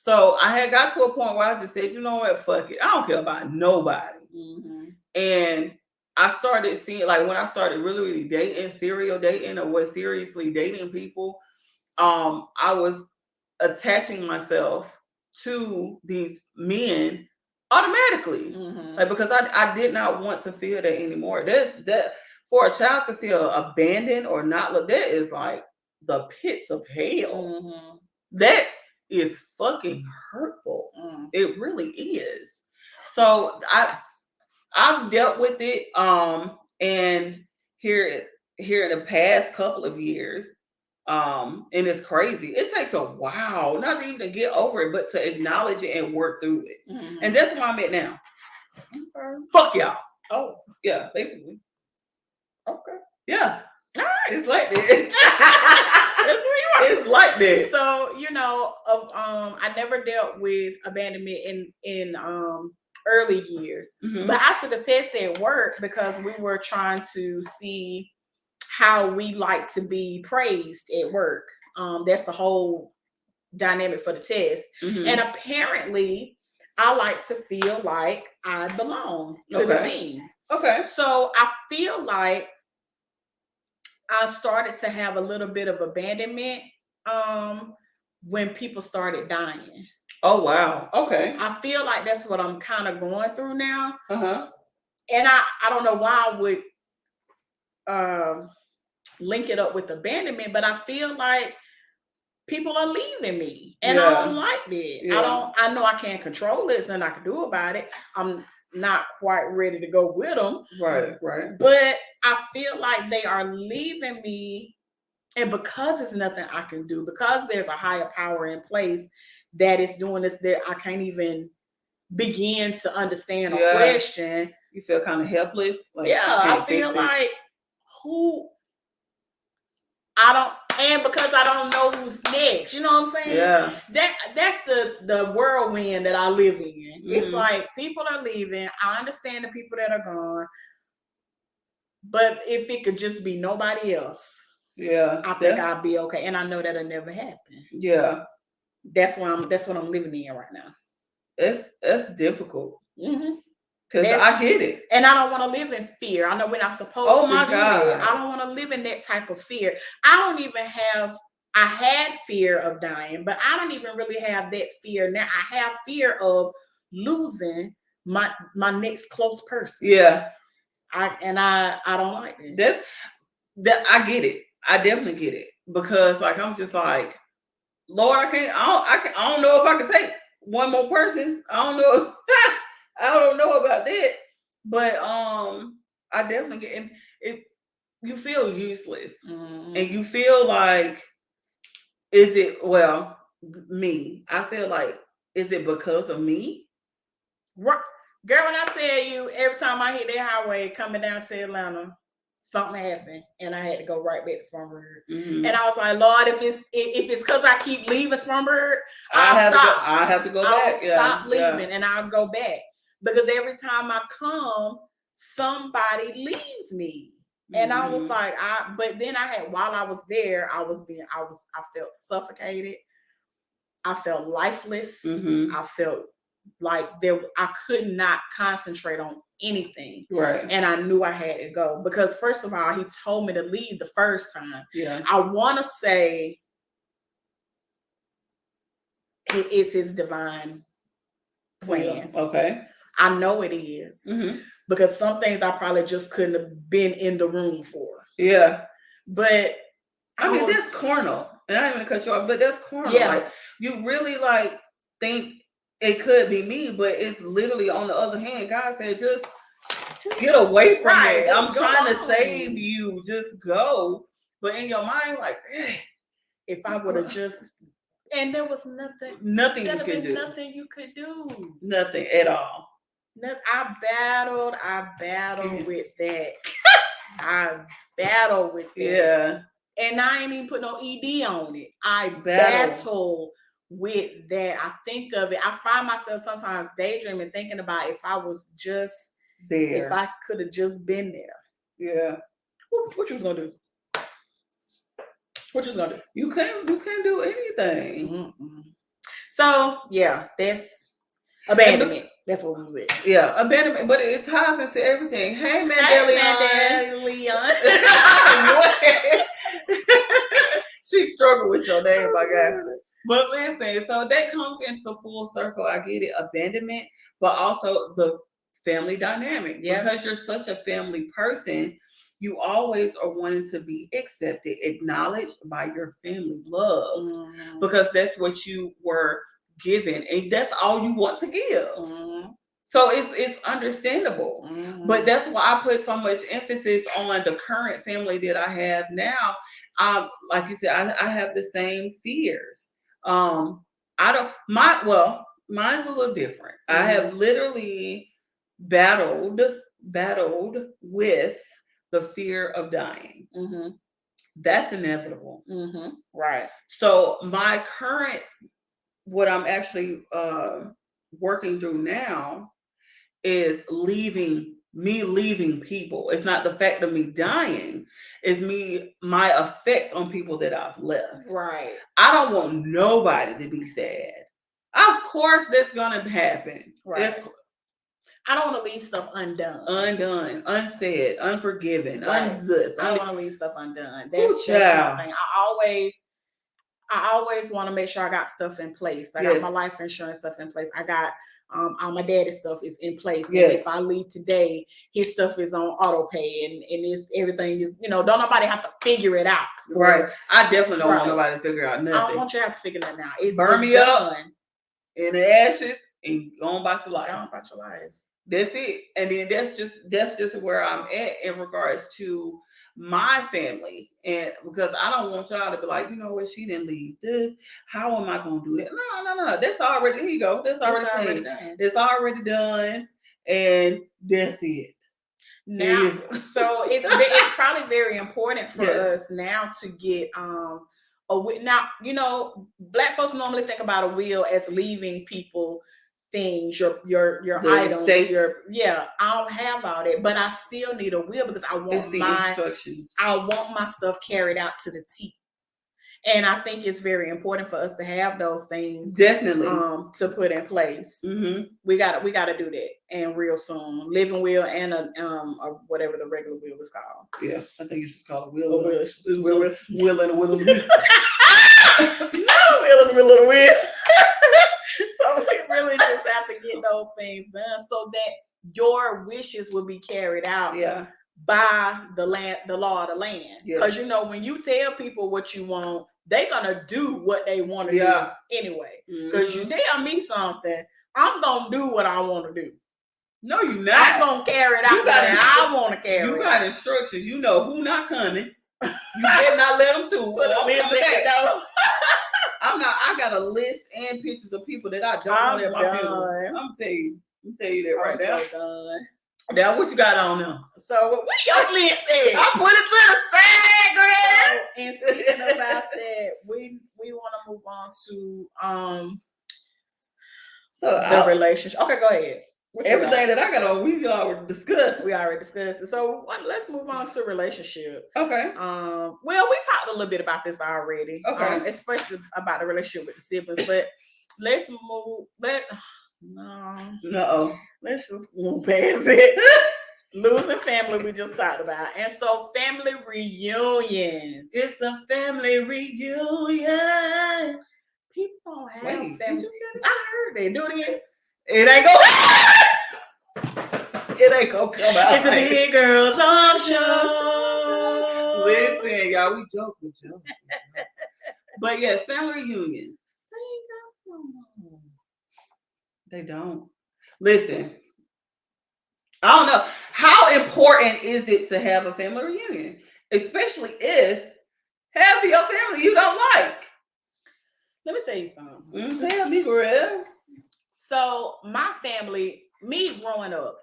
So I had got to a point where I just said, you know what, fuck it. I don't care about nobody. Mm-hmm. And I started seeing, like, when I started really dating, serial dating, or was seriously dating people, I was attaching myself to these men automatically. Mm-hmm. Like, because I did not want to feel that anymore. That for a child to feel abandoned or not, that is like the pits of hell. Mm-hmm. That is fucking hurtful. It really is. So I've dealt with it. And here in the past couple of years, and it's crazy. It takes a while, not to even get over it, but to acknowledge it and work through it. Mm-hmm. And that's where I'm at now. Okay. Fuck y'all. Oh, yeah, basically. Okay. Yeah. All right. It's like that. That's where you are. It's like that. So, I never dealt with abandonment in early years. Mm-hmm. But I took a test at work because we were trying to see how we like to be praised at work. That's the whole dynamic for the test. Mm-hmm. And apparently, I like to feel like I belong to the team. Okay. So I feel like I started to have a little bit of abandonment when people started dying. Oh, wow. Okay. I feel like that's what I'm kind of going through now. Uh-huh. And I don't know why I would link it up with abandonment, but I feel like people are leaving me. And I don't like that. Yeah. I know I can't control it. There's nothing I can do about it. I'm not quite ready to go with them. Right. But I feel like they are leaving me. And because there's nothing I can do, because there's a higher power in place that is doing this, that I can't even begin to understand a question. You feel kind of helpless. Like, I feel like because I don't know who's next. You know what I'm saying? Yeah. That's the whirlwind that I live in. Mm-hmm. It's like people are leaving. I understand the people that are gone. But if it could just be nobody else, I think I'll be okay. And I know that'll never happen. Yeah. That's what I'm living in right now. It's difficult. Mm-hmm. Because I get it. And I don't want to live in fear. I know we're not supposed to do that. I don't want to live in that type of fear. I had fear of dying, but I don't even really have that fear now. I have fear of losing my next close person. Yeah. I don't like that. I get it. I definitely get it. Because like I'm just like, Lord, I don't know if I can take one more person. I don't know. I don't know about that. But I definitely get it. You feel useless. Mm-hmm. And you feel like, me? I feel like, is it because of me? Right. Girl, when I tell you, every time I hit that highway coming down to Atlanta, something happened and I had to go right back to Spartanburg. Mm-hmm. And I was like, Lord, if it's because I keep leaving Spartanburg, I have to go back. Stop leaving and I'll go back. Because every time I come, somebody leaves me. And I was like, but then while I was there, I felt suffocated. I felt lifeless. Mm-hmm. I felt like I could not concentrate on anything. Right. And I knew I had to go because first of all, he told me to leave the first time. Yeah. I want to say it's his divine plan. Yeah. Okay. I know it is. Mm-hmm. Because some things I probably just couldn't have been in the room for. Yeah. But I mean, that's carnal. And I didn't even cut you off, but that's carnal. Yeah. Like, you really think it could be me, but it's literally on the other hand, God said, just get away from it. I'm trying to save you. Just go. But in your mind, like, if I would have just, and there was nothing you could do. Nothing you could do. Nothing at all. I battled with that. I battled with that. Yeah. And I ain't even put no ED on it. I battled with that. I think of it. I find myself sometimes daydreaming, thinking about if I was just there. If I could have just been there. Yeah. What you was gonna do? What you was gonna do? You can't do anything. Mm-mm. So yeah, that's abandonment. That's what was it. Yeah, abandonment, but it ties into everything. Hey, Mandelion. She struggled with your name, my God. But listen, so that comes into full circle. I get it, abandonment, but also the family dynamic. Yeah. Because you're such a family person, you always are wanting to be accepted, acknowledged by your family, loved, because that's what you were given, and that's all you want to give. So it's understandable. But that's why I put so much emphasis on the current family that I have now. Like you said, I have the same fears. Mine's a little different. I have literally battled with the fear of dying. That's inevitable. Right. So my current, what I'm actually working through now is leaving people. It's not the fact of me dying. It's my effect on people that I've left. Right. I don't want nobody to be sad. Of course, that's gonna happen. Right. I don't want to leave stuff undone, unsaid, unforgiven, right. I don't want to leave stuff undone. That's my thing. I always want to make sure I got stuff in place. I got my life insurance stuff in place. I got all my daddy's stuff is in place. Yes. And if I leave today, his stuff is on auto pay and everything is, don't nobody have to figure it out. Right. I definitely don't want nobody to figure out nothing. I don't want you to have to figure that out. It's burn me up in the ashes and go on about your life. That's it. And then that's just where I'm at in regards to my family. And because I don't want y'all to be like, you know what, she didn't leave this. How am I gonna do that? No. That's already, here you go. That's already done. It's already done. And that's it. Now, so it's probably very important for us now to get now, you know, Black folks normally think about a will as leaving people things, your items, estate. I don't have all that, but I still need a will because I want my stuff carried out to the T. And I think it's very important for us to have those things definitely to put in place. Mm-hmm. We gotta do that, and real soon. Living will and a whatever the regular will is called. Yeah, I think it's called a will. Will and a will. No, will and a little will. So we really just have to get those things done so that your wishes will be carried out. Yeah. By the law of the land. Because you know, when you tell people what you want, they're gonna do what they want to do anyway. Because you tell me something, I'm gonna do what I want to do. No, you're not. I'm gonna carry it out. I want to carry it. You got instructions. You know who not coming. You better not let them through. I got a list and pictures of people that I don't want at my funeral. I'm tell you that right now. So now, what you got on them? So, what your list is? I put it to the side, girl. And speaking about that, we want to move on to the relationship. Okay, go ahead. Everything that I got on, we already discussed. it. So let's move on to relationship. Okay. Well, we talked a little bit about this already. Okay. Especially about the relationship with the siblings, but let's move. Let's just move past it. Losing family, we just talked about. And so family reunions. It's a family reunion. People don't have family. I heard they do it again. It ain't gonna come out. It's a big girl talk show. Listen, y'all, we joke. But yes, family reunions. They don't. Listen, I don't know. How important is it to have a family reunion? Especially if half of your family you don't like. Let me tell you something. Tell me, girl. So my family, me growing up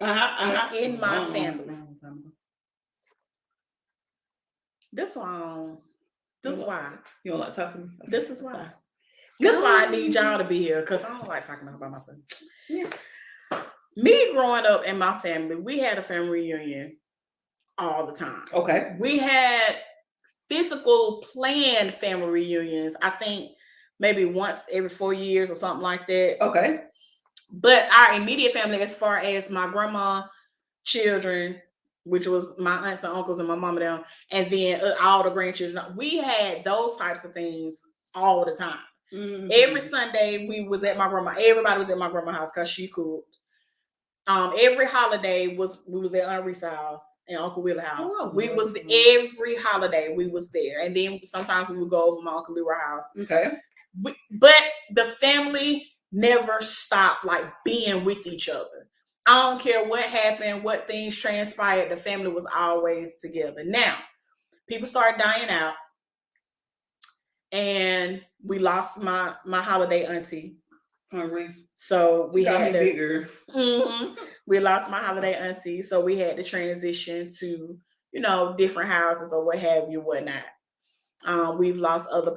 in my family. This why. You don't like talking to me? Okay. This is why. That's why I need y'all to be here, because I don't like talking about myself. Yeah. Me growing up in my family, we had a family reunion all the time. Okay. We had physical planned family reunions, I think maybe once every 4 years or something like that. Okay. But our immediate family, as far as my grandma, children, which was my aunts and uncles and my mom and them, and then all the grandchildren, we had those types of things all the time. Mm-hmm. Every Sunday we was at my grandma. Everybody was at my grandma's house because she cooked. Every holiday we was at Aunt Reese's house and Uncle Will's house. Every holiday we was there, and then sometimes we would go over my Uncle Leroy's house. Okay, but the family never stopped like being with each other. I don't care what happened, what things transpired. The family was always together. Now, people started dying out. And we lost my holiday auntie. So we had to bigger. Mm-hmm. We lost my holiday auntie, so we had to transition to, different houses or what have you, whatnot. We've lost other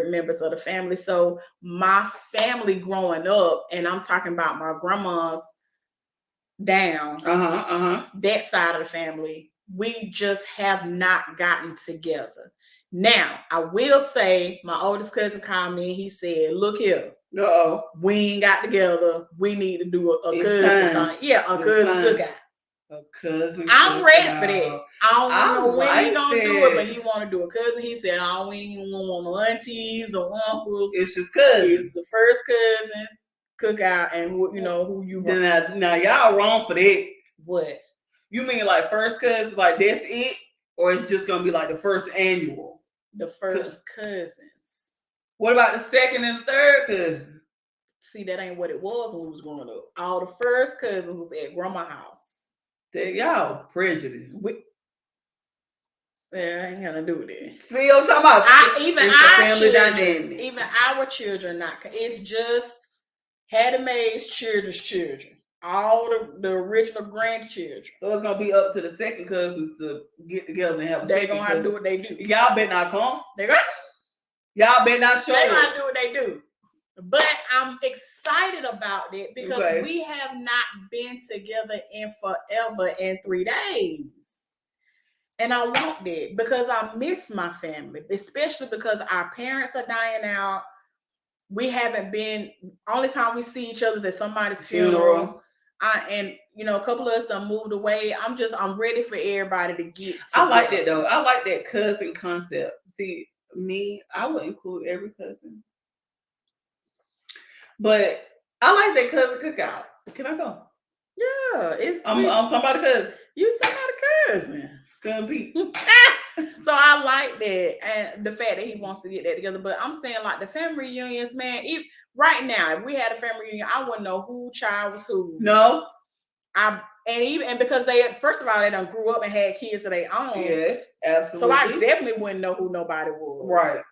members of the family. So my family growing up, and I'm talking about my grandma's down, that side of the family, we just have not gotten together. Now, I will say my oldest cousin called me and he said, look here. We ain't got together. We need to do a cousin thing. Yeah, a cousin cookout. A cousin. I'm ready for that. I don't know when he gonna do it, but he want to do a cousin. He said, we ain't gonna want no aunties, no uncles. It's just cousins. It's the first cousins cookout, and who you want. Now y'all wrong for that. What? You mean like first cousins, like that's it? Or it's just gonna be like the first annual? The first cousins. What about the second and third cousin? See, that ain't what it was when we was growing up. All the first cousins was at grandma's house. Y'all prejudiced. I ain't gonna do with it. See what I'm talking about? Even our children, not. It's just Hattie Mae's children's children. all the original grandchildren. So it's gonna be up to the second cousins to get together and have a They second gonna have to cousin. do what they do. Y'all better not come. They gonna Y'all better not show They up. gonna do what they do. But I'm excited about it because we have not been together in forever in 3 days. And I want that because I miss my family, especially because our parents are dying out. We haven't been, only time we see each other is at somebody's funeral. And a couple of us done moved away. I'm ready for everybody to get together. I like that though. I like that cousin concept. See, me, I would include every cousin. But I like that cousin cookout. Can I go? Yeah, I'm somebody's cousin. You somebody's cousin. Gonna be. So I like that, and the fact that he wants to get that together. But I'm saying, like, the family reunions, man. Right now, if we had a family reunion, I wouldn't know who child was who. No. And because they, first of all, they done grew up and had kids of their own. Yes, absolutely. So I definitely wouldn't know who nobody was. Right.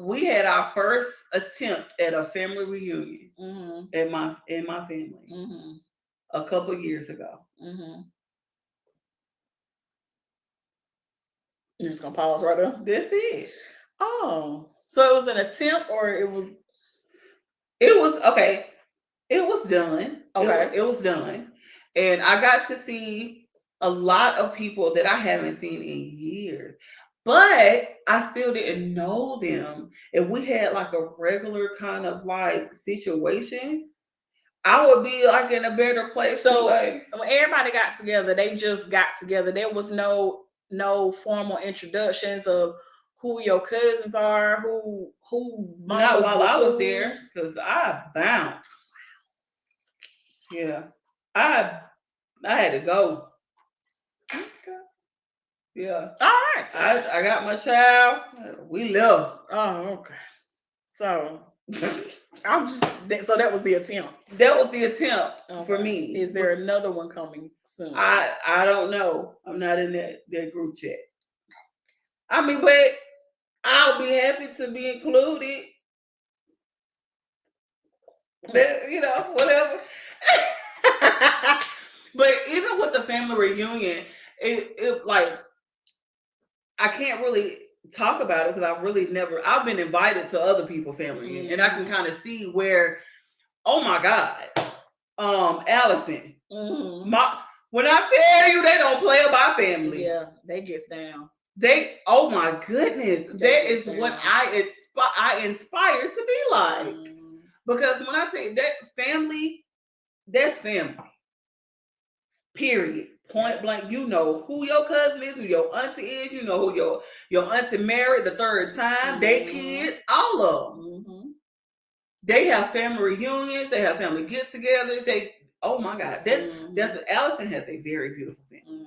We had our first attempt at a family reunion in my family a couple of years ago. You're just gonna pause right there? That's it. Oh, so it was an attempt, or it was okay. It was done. Okay, it was done, and I got to see a lot of people that I haven't seen in years. But I still didn't know them. If we had like a regular kind of like situation, I would be like in a better place. So when everybody got together, they just got together. There was no formal introductions of who your cousins are, who. Not while I was there, because I bounced. Yeah, I had to go. Yeah. All right. I got my child. We left. Oh, okay. So so that was the attempt. That was the attempt for me. Is there another one coming soon? I don't know. I'm not in that group chat. I mean, but I'll be happy to be included. Whatever. But even with the family reunion, it like, I can't really talk about it because I've been invited to other people's family reunion, and I can kind of see where, oh my God, Allison, when I tell you they don't play about family. Yeah, they gets down. Oh my goodness, that is what I inspire to be like. Because when I say that family, that's family. Period. Point blank. You know who your cousin is, who your auntie is. You know who your auntie married the third time. They kids, all of them. They have family reunions. They have family get-togethers. Oh my God, that's Allison has a very beautiful family.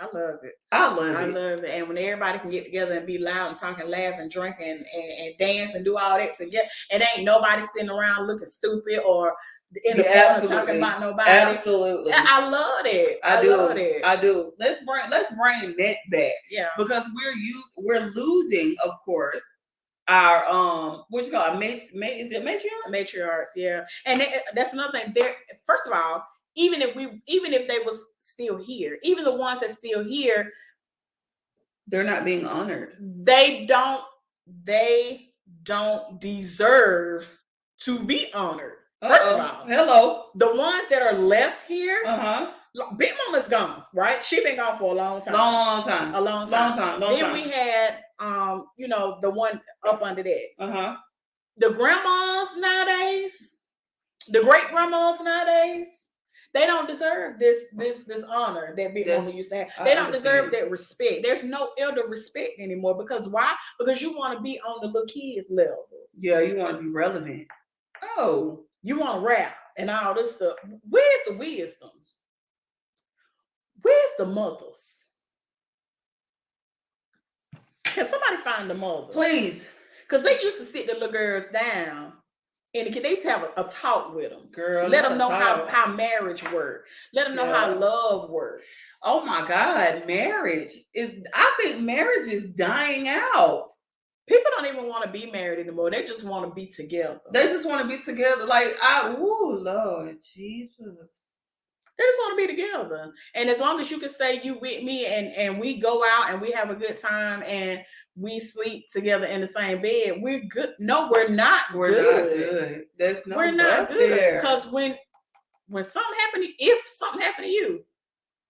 I love it. I love it. And when everybody can get together and be loud and talk and laugh and drink and dance and do all that together, and ain't nobody sitting around looking stupid or in the corner talking about nobody. Absolutely. I love it. I do. Let's bring that back. Yeah. Because we're losing, of course, our what you call it? Is it matriarchs? Matriarchs, yeah. And that's another thing. There, first of all, even if they was still here, even the ones that's still here, they're not being honored. They don't deserve to be honored. First of all, hello. The ones that are left here, Big Mama's gone, right? She been gone for a long time. Long time. A long time. Then we had the one up under that. The grandmas nowadays, the great grandmas nowadays, they don't deserve this honor that Big Mama used to have. They don't deserve that respect. There's no elder respect anymore. Because why? Because you want to be on the little kids' levels. Yeah, you want to be relevant. Oh, you want to rap and all this stuff. Where's the wisdom? Where's the mothers? Can somebody find the mothers? Please. Because they used to sit the little girls down and they used to have a talk with them. Girl, let them know how marriage works. Let them know how love works. Oh my God, I think marriage is dying out. People don't even want to be married anymore. They just want to be together. They just want to be together. Like, Lord Jesus. They just want to be together. And as long as you can say you with me and we go out and we have a good time and we sleep together in the same bed, we're good. No, we're not We're good. not good. There's no we're not good. there. Because when something happened, if something happened to you,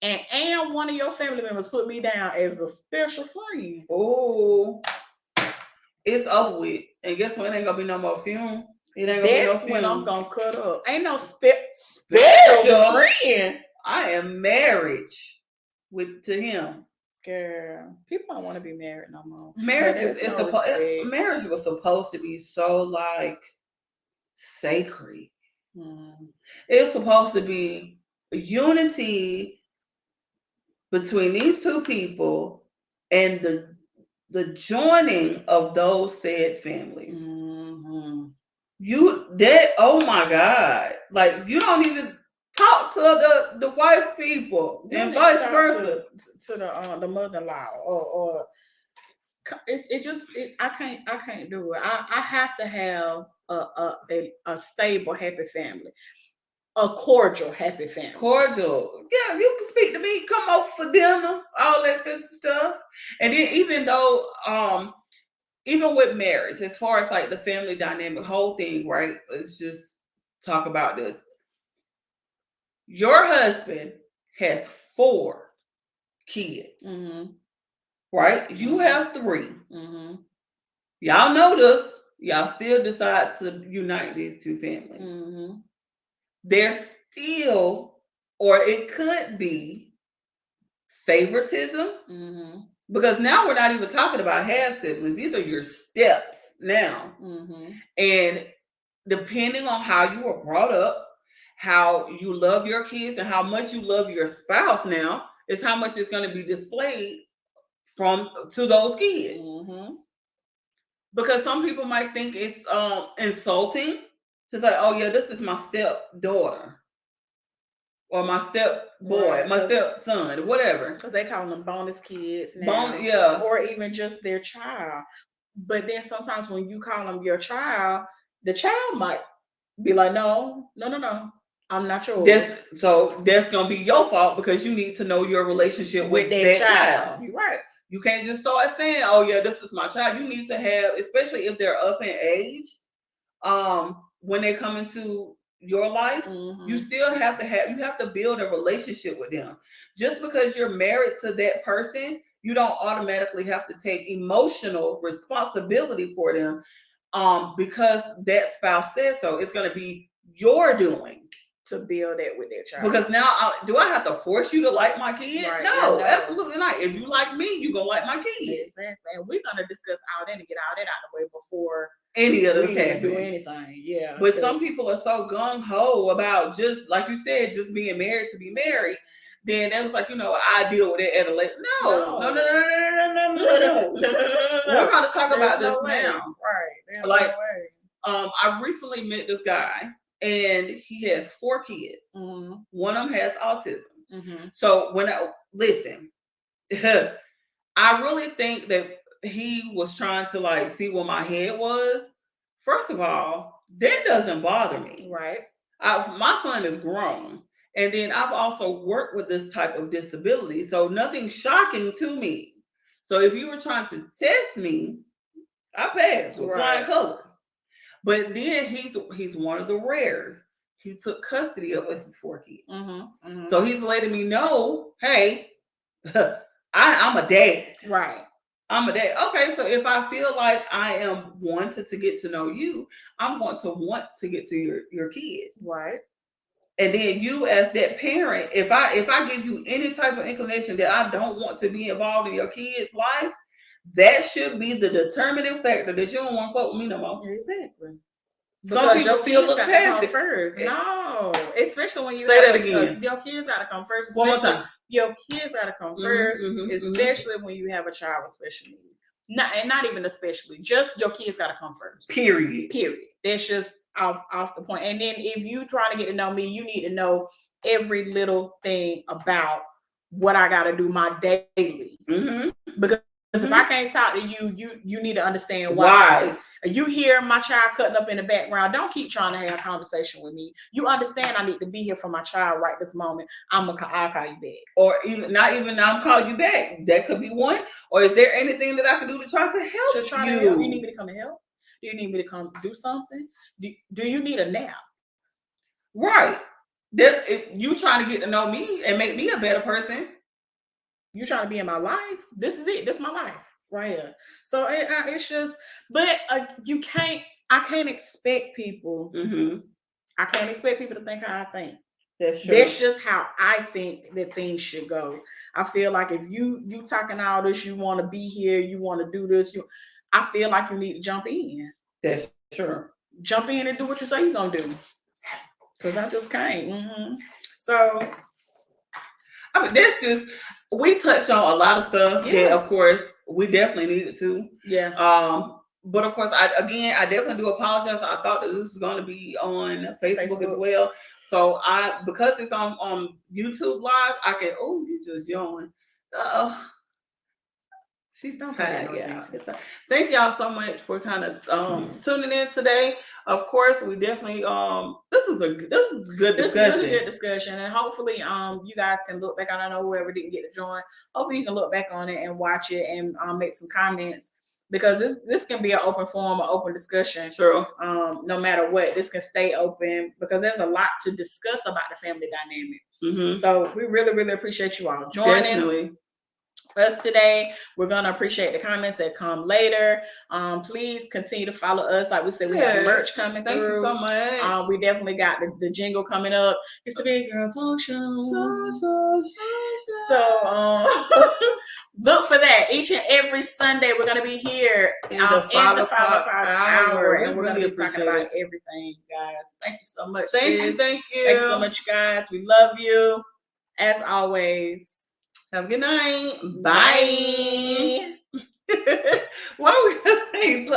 and one of your family members put me down as the special friend. Oh, it's over with. And guess what? It ain't gonna be no more film. It ain't gonna be no film. When I'm gonna cut up. Ain't no special friend. I am married to him. Girl, people don't want to be married no more. Marriage marriage was supposed to be so like sacred. It's supposed to be unity between these two people and the joining of those said families. Oh my God, like you don't even talk to the wife people and vice versa to the mother-in-law or I can't do it. I have to have a stable, happy family. A cordial, happy family. Cordial. Yeah, you can speak to me, come over for dinner, all that good stuff. And then even though even with marriage, as far as like the family dynamic, whole thing, right? Let's just talk about this. Your husband has 4 kids, right? You have 3. Y'all know this. Y'all still decide to unite these two families. There's still, or it could be, favoritism. Because now we're not even talking about half siblings. These are your steps now. And depending on how you were brought up, how you love your kids, and how much you love your spouse now, is how much it's going to be displayed to those kids. Because some people might think it's insulting to say, oh yeah, this is my stepdaughter. Or my step boy, my stepson, whatever. Because they call them bonus kids now. Or even just their child. But then sometimes when you call them your child, the child might be like, no, I'm not yours. That's going to be your fault because you need to know your relationship with that child. You're right. You can't just start saying, oh yeah, this is my child. You need to have, especially if they're up in age, when they come into your life, you still have to build a relationship with them. Just because you're married to that person, you don't automatically have to take emotional responsibility for them because that spouse says so. It's going to be your doing to build that with their child. Because now, do I have to force you to like my kid? Right. No, absolutely not. If you like me, you're going to like my kid. Exactly. And we're going to discuss all that and get all that out of the way before any of this happen. Do anything. Yeah. But some people are so gung-ho about just, like you said, just being married to be married. Then that was like, I deal with it at a later. No. We're going to talk about this now. Right. Like, I recently met this guy. And he has 4 kids. One of them has autism. So listen, I really think that he was trying to like see what my head was. First of all, that doesn't bother me. Right. My son is grown. And then I've also worked with this type of disability. So nothing's shocking to me. So if you were trying to test me, I passed with flying colors. But then he's one of the rares. He took custody of his 4 kids. So he's letting me know, hey, I'm a dad. Right. I'm a dad. Okay, so if I feel like I am wanted to get to know you, I'm going to want to get to your kids. Right. And then you as that parent, if I give you any type of inclination that I don't want to be involved in your kids' life, that should be the determining factor that you don't want to fuck with me no more. Exactly. Some people still look past it first. No, especially when you say that again. Your kids got to come first. One more time. Your kids got to come first, especially when you have a child with special needs. Not even especially, just your kids got to come first. Period. That's just off the point. And then if you trying to get to know me, you need to know every little thing about what I got to do my daily. Because if I can't talk to you, you need to understand why. You hear my child cutting up in the background, don't keep trying to have a conversation with me. You understand I need to be here for my child right this moment. I'll call you back. Or even not even I'm calling you back. That could be one. Or is there anything that I can do to try to help you? You need me to come and help? Do you need me to come do something? Do you need a nap? Right. If you trying to get to know me and make me a better person. You trying to be in my life? This is it. This is my life right here. So it's just, but I can't expect people. Mm-hmm. I can't expect people to think how I think. That's true. That's just how I think that things should go. I feel like if you talking all this, you want to be here, you want to do this, I feel like you need to jump in. That's true. Jump in and do what you say you're gonna do. Because I just can't. Mm-hmm. So I mean, that's just, we touched on a lot of stuff that, of course, we definitely needed to. Yeah. But of course, I definitely do apologize. I thought that this was going to be on Facebook as well. So because it's on YouTube Live, I can. Oh, you just yawn. She's tired. Yeah. Thank y'all so much for kind of tuning in today. Of course, we definitely this is a good discussion. This is a good discussion, and hopefully you guys can look back on. I know whoever didn't get to join, hopefully you can look back on it and watch it and make some comments, because this can be an open forum, an open discussion. True. No matter what, this can stay open because there's a lot to discuss about the family dynamic. Mm-hmm. So we really, really appreciate you all joining. Definitely. Us today. We're gonna appreciate the comments that come later. Please continue to follow us. Like we said, we have merch coming through. Thank you so much. We definitely got the jingle coming up. It's the Big Girl Talk Show. So look for that each and every Sunday. We're gonna be here in the 5 o'clock hour, and we're gonna be talking about everything, guys. Thank you so much. Thank you. Thank you so much, guys. We love you as always. Have a good night. Bye. Why are we gonna say like